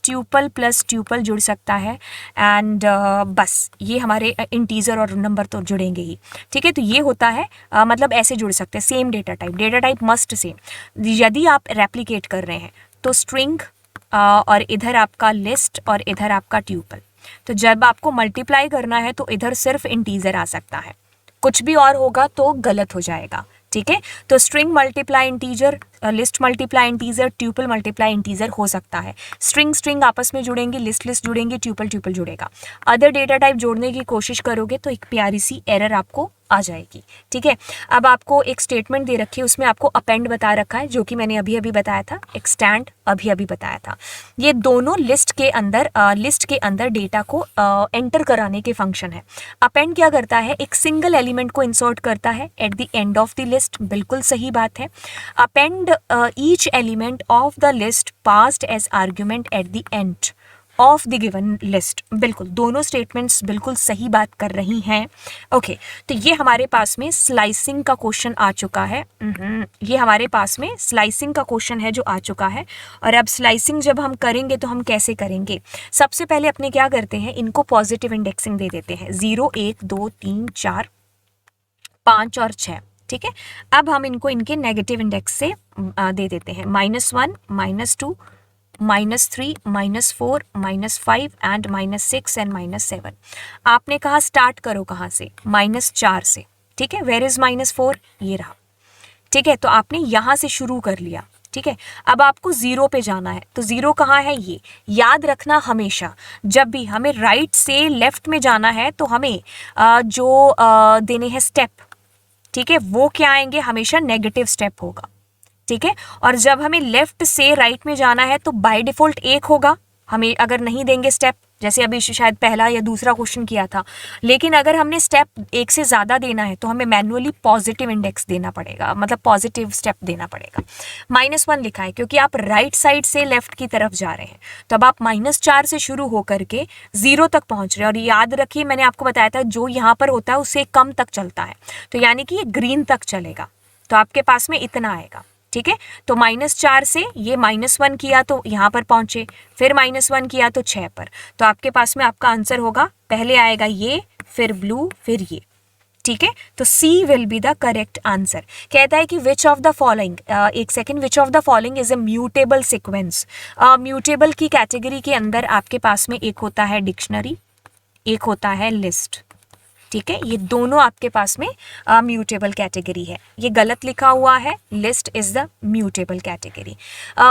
ट्यूपल प्लस ट्यूपल जुड़ सकता है, एंड बस ये हमारे इंटीजर और नंबर तो जुड़ेंगे ही, ठीक है। तो ये होता है मतलब ऐसे जुड़ सकते हैं, same data type must same. यदि आप रेप्लिकेट कर रहे हैं तो स्ट्रिंग और इधर आपका लिस्ट और इधर आपका ट्यूपल। तो जब आपको मल्टीप्लाई करना है तो इधर सिर्फ इंटीजर आ सकता है, कुछ भी और होगा तो गलत हो जाएगा, ठीक है। तो string multiply integer, list multiply integer, tuple multiply integer हो सकता है। स्ट्रिंग आपस में जुड़ेंगे, लिस्ट जुड़ेंगे, ट्यूपल जुड़ेगा। अदर डेटा टाइप जोड़ने की कोशिश करोगे तो एक प्यारी सी एरर आपको आ जाएगी, ठीक है। अब आपको एक स्टेटमेंट दे रखी है, उसमें आपको अपेंड बता रखा है, जो कि मैंने अभी बताया था, एक्सटेंड अभी बताया था। ये दोनों लिस्ट के अंदर डेटा को एंटर कराने के फंक्शन है। अपेंड क्या करता है, एक सिंगल एलिमेंट को इंसर्ट करता है at the end of the list, बिल्कुल सही बात है। Append each element of the list passed as argument at the end of the given list, बिल्कुल दोनों स्टेटमेंट्स बिल्कुल सही बात कर रही हैं, ओके। तो ये हमारे पास में स्लाइसिंग का क्वेश्चन आ चुका है, ये हमारे पास में स्लाइसिंग का क्वेश्चन है जो आ चुका है। और अब स्लाइसिंग जब हम करेंगे तो हम कैसे करेंगे, सबसे पहले अपने क्या करते हैं, इनको पॉजिटिव इंडेक्सिंग दे देते हैं, 0 1 2 3 4 5 और 6, ठीक है। अब हम इनको इनके नेगेटिव इंडेक्स से दे देते हैं, -1 -2 -3 -4 -5 एंड -6 एंड -7। आपने कहा स्टार्ट करो कहाँ से, -4 से, ठीक है। वेयर इज -4, ये रहा, ठीक है। तो आपने यहाँ से शुरू कर लिया, ठीक है। अब आपको 0 पे जाना है, तो 0 कहाँ है, ये याद रखना। हमेशा जब भी हमें राइट से लेफ्ट में जाना है तो हमें जो देने हैं स्टेप, ठीक है, वो क्या आएंगे, हमेशा नेगेटिव स्टेप होगा, ठीक है। और जब हमें लेफ्ट से राइट में जाना है तो बाय डिफॉल्ट 1 होगा, हमें अगर नहीं देंगे स्टेप, जैसे अभी शायद पहला या दूसरा क्वेश्चन किया था। लेकिन अगर हमने स्टेप 1 से ज़्यादा देना है तो हमें मैन्युअली पॉजिटिव इंडेक्स देना पड़ेगा, मतलब पॉजिटिव स्टेप देना पड़ेगा। -1 लिखा है क्योंकि आप राइट साइड से लेफ्ट की तरफ जा रहे हैं, तो अब आप -4 से शुरू होकर के 0 तक पहुंच रहे हैं। और याद रखिए मैंने आपको बताया था जो यहाँ पर होता है उससे कम तक चलता है, तो यानी कि ये ग्रीन तक चलेगा, तो आपके पास में इतना आएगा, ठीक है। तो -4 से ये -1 किया तो यहाँ पर पहुंचे, फिर -1 किया तो 6 पर, तो आपके पास में आपका आंसर होगा, पहले आएगा ये, फिर ब्लू, फिर ये, ठीक है। तो C will be the correct answer. कहता है कि विच ऑफ द फॉलोइंग, एक second, which of the following is a mutable sequence. Mutable की कैटेगरी के अंदर आपके पास में एक होता है डिक्शनरी, एक होता है लिस्ट, ठीक है। ये दोनों आपके पास में म्यूटेबल कैटेगरी है। ये गलत लिखा हुआ है, list is the mutable category.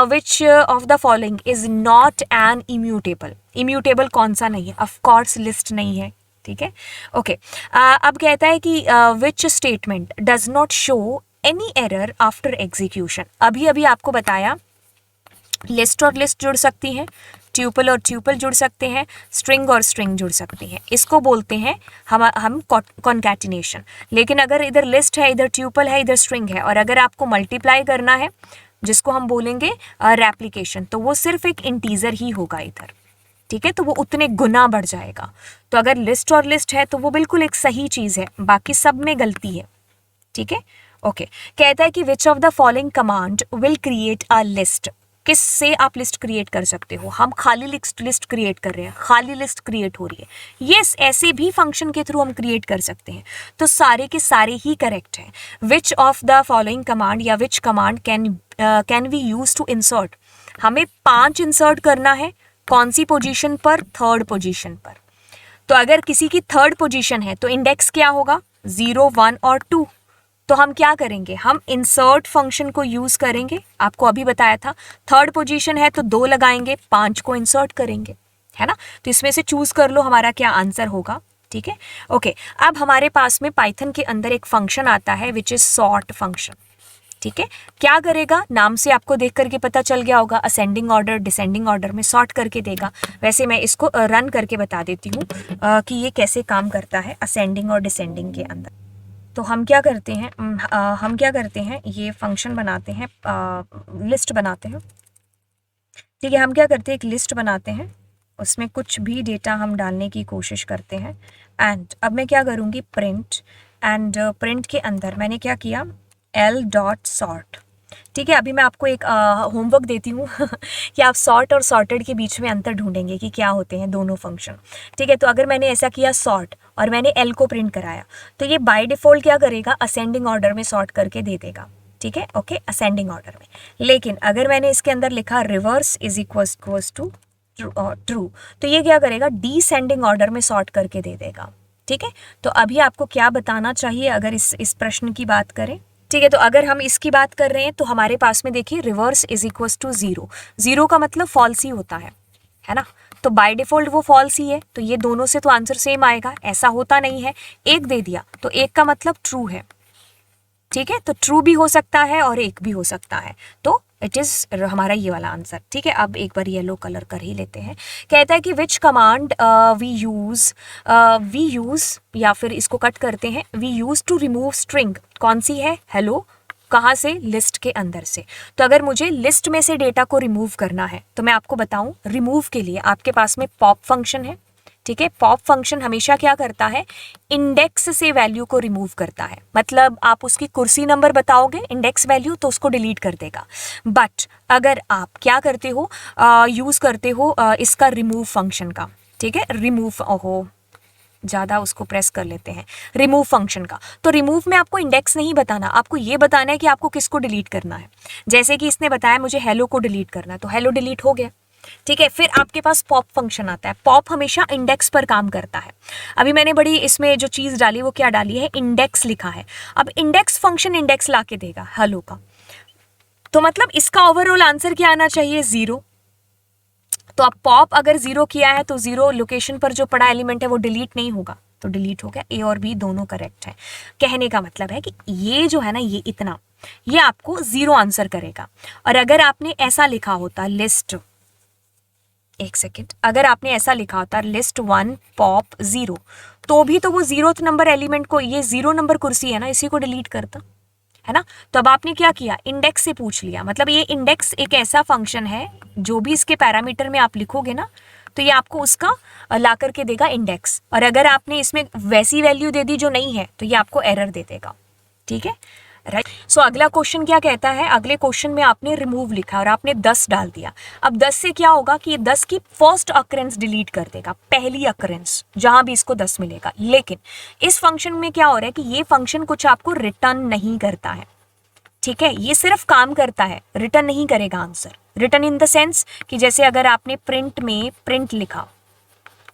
Which of the following is not an immutable. Immutable कौन सा नहीं है, ऑफ कोर्स लिस्ट नहीं है, ठीक है, ओके। अब कहता है कि which statement does not show any error after execution. अभी आपको बताया लिस्ट और लिस्ट जुड़ सकती हैं, ट्यूपल और ट्यूपल जुड़ सकते हैं, स्ट्रिंग और स्ट्रिंग जुड़ सकती हैं, इसको बोलते हैं हम कॉन्कैटिनेशन। लेकिन अगर इधर लिस्ट है, इधर ट्यूपल है, इधर स्ट्रिंग है, और अगर आपको मल्टीप्लाई करना है जिसको हम बोलेंगे रेप्लिकेशन, तो वो सिर्फ एक इंटीजर ही होगा इधर, ठीक है। तो वो उतने गुना बढ़ जाएगा। तो अगर लिस्ट और लिस्ट है तो वो बिल्कुल एक सही चीज़ है, बाकी सब में गलती है, ठीक है, ओके। कहता है कि which of the following command will create a list. किससे आप लिस्ट क्रिएट कर सकते हो, हम खाली लिस्ट क्रिएट कर रहे हैं, खाली लिस्ट क्रिएट हो रही है, यस, ऐसे भी फंक्शन के थ्रू हम क्रिएट कर सकते हैं। तो सारे के सारे ही करेक्ट हैं। Which of the following command या which command can we use to insert हमें 5 इंसर्ट करना है। कौन सी पोजीशन पर? थर्ड पोजीशन पर। तो अगर किसी की थर्ड पोजीशन है तो इंडेक्स क्या होगा? 0, 1 और 2। तो हम क्या करेंगे? हम इंसर्ट फंक्शन को यूज करेंगे। आपको अभी बताया था, थर्ड पोजीशन है तो 2 लगाएंगे, 5 को इंसर्ट करेंगे, है ना। तो इसमें से चूज कर लो हमारा क्या आंसर होगा। ठीक है, ओके। अब हमारे पास में पाइथन के अंदर एक फंक्शन आता है विच इज सॉर्ट फंक्शन। ठीक है, क्या करेगा? नाम से आपको देख करके पता चल गया होगा, असेंडिंग ऑर्डर डिसेंडिंग ऑर्डर में सॉर्ट करके देगा। वैसे मैं इसको रन करके बता देती हूँ कि ये कैसे काम करता है असेंडिंग और डिसेंडिंग के अंदर। तो हम क्या करते हैं, ये फंक्शन बनाते हैं, लिस्ट बनाते हैं। ठीक है, हम क्या करते हैं, एक लिस्ट बनाते हैं, उसमें कुछ भी डेटा हम डालने की कोशिश करते हैं। एंड अब मैं क्या करूँगी, प्रिंट, एंड प्रिंट के अंदर मैंने क्या किया, l.sort। ठीक है, अभी मैं आपको एक होमवर्क देती हूँ कि आप सॉर्ट और सॉर्टेड के बीच में अंतर ढूंढेंगे कि क्या होते हैं दोनों फंक्शन। ठीक है, तो अगर मैंने ऐसा किया सॉर्ट और मैंने l को प्रिंट कराया तो ये बाय डिफ़ॉल्ट क्या करेगा, असेंडिंग ऑर्डर में सॉर्ट करके दे देगा। ठीक है, ओके, असेंडिंग ऑर्डर में। लेकिन अगर मैंने इसके अंदर लिखा reverse is equals to true, तो ये क्या करेगा, डिसेंडिंग ऑर्डर में सॉर्ट करके दे देगा। ठीक है, तो अभी आपको क्या बताना चाहिए अगर इस प्रश्न की बात करें। ठीक है, तो अगर हम इसकी बात कर रहे हैं तो हमारे पास में देखिए रिवर्स इज इक्वल्स टू 0। 0 का मतलब फॉल्स ही होता है ना। तो बाय डिफॉल्ट वो फॉल्स ही है, तो ये दोनों से तो आंसर सेम आएगा, ऐसा होता नहीं है। एक दे दिया तो एक का मतलब ट्रू है। ठीक है, तो ट्रू भी हो सकता है और एक भी हो सकता है, तो इट इज हमारा ये वाला आंसर। ठीक है, अब एक बार येलो कलर कर ही लेते हैं। कहता है कि विच कमांड वी यूज, या फिर इसको कट करते हैं, we use to remove string. कौन सी है? हेलो। कहाँ से? लिस्ट के अंदर से। तो अगर मुझे लिस्ट में से डेटा को रिमूव करना है तो मैं आपको बताऊं, रिमूव के लिए आपके पास में पॉप फंक्शन है। ठीक है, पॉप फंक्शन हमेशा क्या करता है, इंडेक्स से वैल्यू को रिमूव करता है। मतलब आप उसकी कुर्सी नंबर बताओगे इंडेक्स वैल्यू तो उसको डिलीट कर देगा। बट अगर आप क्या करते हो, यूज करते हो इसका रिमूव फंक्शन का। ठीक है, रिमूव, ओहो ज़्यादा उसको प्रेस कर लेते हैं, रिमूव फंक्शन का। तो रिमूव में आपको इंडेक्स नहीं बताना, आपको ये बताना है कि आपको किसको डिलीट करना है। जैसे कि इसने बताया मुझे हेलो को डिलीट करना है, तो हेलो डिलीट हो गया। ठीक है, फिर आपके पास पॉप फंक्शन आता है। पॉप हमेशा इंडेक्स पर काम करता है। अभी मैंने बड़ी इसमें जो चीज़ डाली वो क्या डाली है, इंडेक्स लिखा है। अब इंडेक्स फंक्शन इंडेक्स ला के देगा हेलो का, तो मतलब इसका ओवरऑल आंसर क्या आना चाहिए, 0। तो अब पॉप अगर 0 किया है तो 0 लोकेशन पर जो पड़ा एलिमेंट है वो डिलीट नहीं होगा, तो डिलीट हो गया। ए और बी दोनों करेक्ट है। कहने का मतलब है कि ये जो है ना, ये इतना, ये आपको 0 आंसर करेगा। और अगर आपने ऐसा लिखा होता लिस्ट, एक सेकेंड, अगर आपने ऐसा लिखा होता लिस्ट 1 पॉप 0, तो भी तो वो 0th नंबर एलिमेंट को, ये 0 नंबर कुर्सी है ना, इसी को डिलीट करता, है ना। तो अब आपने क्या किया, इंडेक्स से पूछ लिया। मतलब ये इंडेक्स एक ऐसा फंक्शन है, जो भी इसके पैरामीटर में आप लिखोगे ना, तो ये आपको उसका ला करके देगा इंडेक्स। और अगर आपने इसमें वैसी वैल्यू दे दी जो नहीं है तो ये आपको एरर दे देगा। ठीक है, राइट। सो अगला क्वेश्चन क्या कहता है, अगले क्वेश्चन में आपने रिमूव लिखा और आपने 10 डाल दिया। अब 10 से क्या होगा कि ये 10 की फर्स्ट अकरेंस डिलीट कर देगा, पहली अकरेंस जहां भी इसको 10 मिलेगा। लेकिन इस फंक्शन में क्या हो रहा है कि ये फंक्शन कुछ आपको रिटर्न नहीं करता है। ठीक है, ये सिर्फ काम करता है, रिटर्न नहीं करेगा answer. Return in the sense कि जैसे अगर आपने प्रिंट में प्रिंट लिखा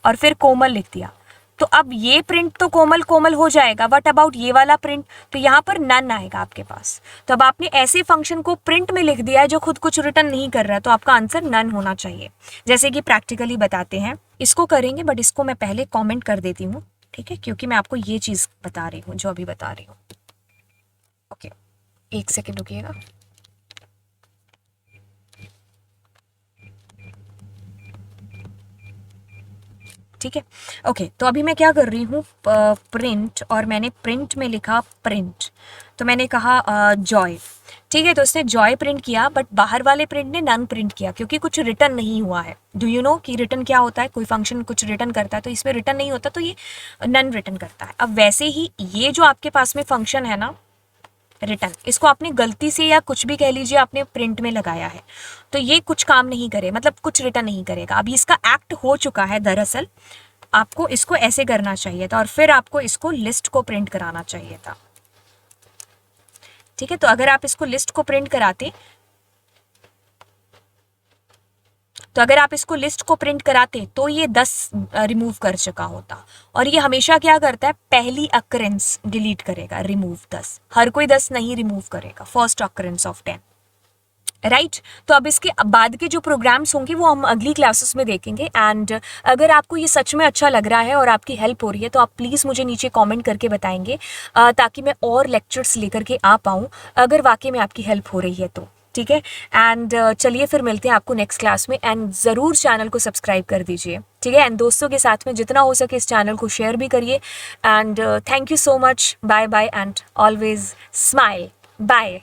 और फिर कोमल लिख दिया, तो अब ये प्रिंट तो कोमल कोमल हो जाएगा, व्हाट अबाउट ये वाला प्रिंट, तो यहाँ पर नन आएगा आपके पास। तो अब आपने ऐसे फंक्शन को प्रिंट में लिख दिया है जो खुद कुछ रिटर्न नहीं कर रहा है, तो आपका आंसर नन होना चाहिए। जैसे कि प्रैक्टिकली बताते हैं, इसको करेंगे बट इसको मैं पहले कॉमेंट कर देती हूँ। ठीक है, क्योंकि मैं आपको ये चीज़ बता रही हूँ जो अभी बता रही हूँ। ओके, एक सेकेंड रुकिएगा। ठीक है, ओके। तो अभी मैं क्या कर रही हूँ, प्रिंट, और मैंने प्रिंट में लिखा प्रिंट, तो मैंने कहा जॉय। ठीक है, तो उसने जॉय प्रिंट किया, बट बाहर वाले प्रिंट ने नन प्रिंट किया क्योंकि कुछ रिटर्न नहीं हुआ है। डू यू नो कि रिटर्न क्या होता है, कोई फंक्शन कुछ रिटर्न करता है तो इसमें रिटर्न नहीं होता, तो ये नन रिटर्न करता है। अब वैसे ही ये जो आपके पास में फंक्शन है ना रिटर्न, इसको आपने गलती से या कुछ भी कह लीजिए आपने प्रिंट में लगाया है, तो ये कुछ काम नहीं करे, मतलब कुछ रिटर्न नहीं करेगा। अभी इसका एक्ट हो चुका है, दरअसल आपको इसको ऐसे करना चाहिए था और फिर आपको इसको लिस्ट को प्रिंट कराना चाहिए था। ठीक है, तो अगर आप इसको लिस्ट को प्रिंट कराते तो अगर आप इसको लिस्ट को प्रिंट कराते तो ये 10 रिमूव कर चुका होता। और ये हमेशा क्या करता है, पहली अकरेंस डिलीट करेगा, रिमूव 10, हर कोई 10 नहीं रिमूव करेगा, फर्स्ट अकरेंस ऑफ 10, राइट। तो अब इसके बाद के जो प्रोग्राम्स होंगे वो हम अगली क्लासेस में देखेंगे। एंड अगर आपको ये सच में अच्छा लग रहा है और आपकी हेल्प हो रही है तो आप प्लीज़ मुझे नीचे कमेंट करके बताएंगे, ताकि मैं और लेक्चर्स लेकर के आ पाऊँ, अगर वाकई में आपकी हेल्प हो रही है तो, ठीक है। एंड चलिए फिर मिलते हैं आपको नेक्स्ट क्लास में। एंड ज़रूर चैनल को सब्सक्राइब कर दीजिए, ठीक है। एंड दोस्तों के साथ में जितना हो सके इस चैनल को शेयर भी करिए। And thank you so much, bye bye and always smile, bye.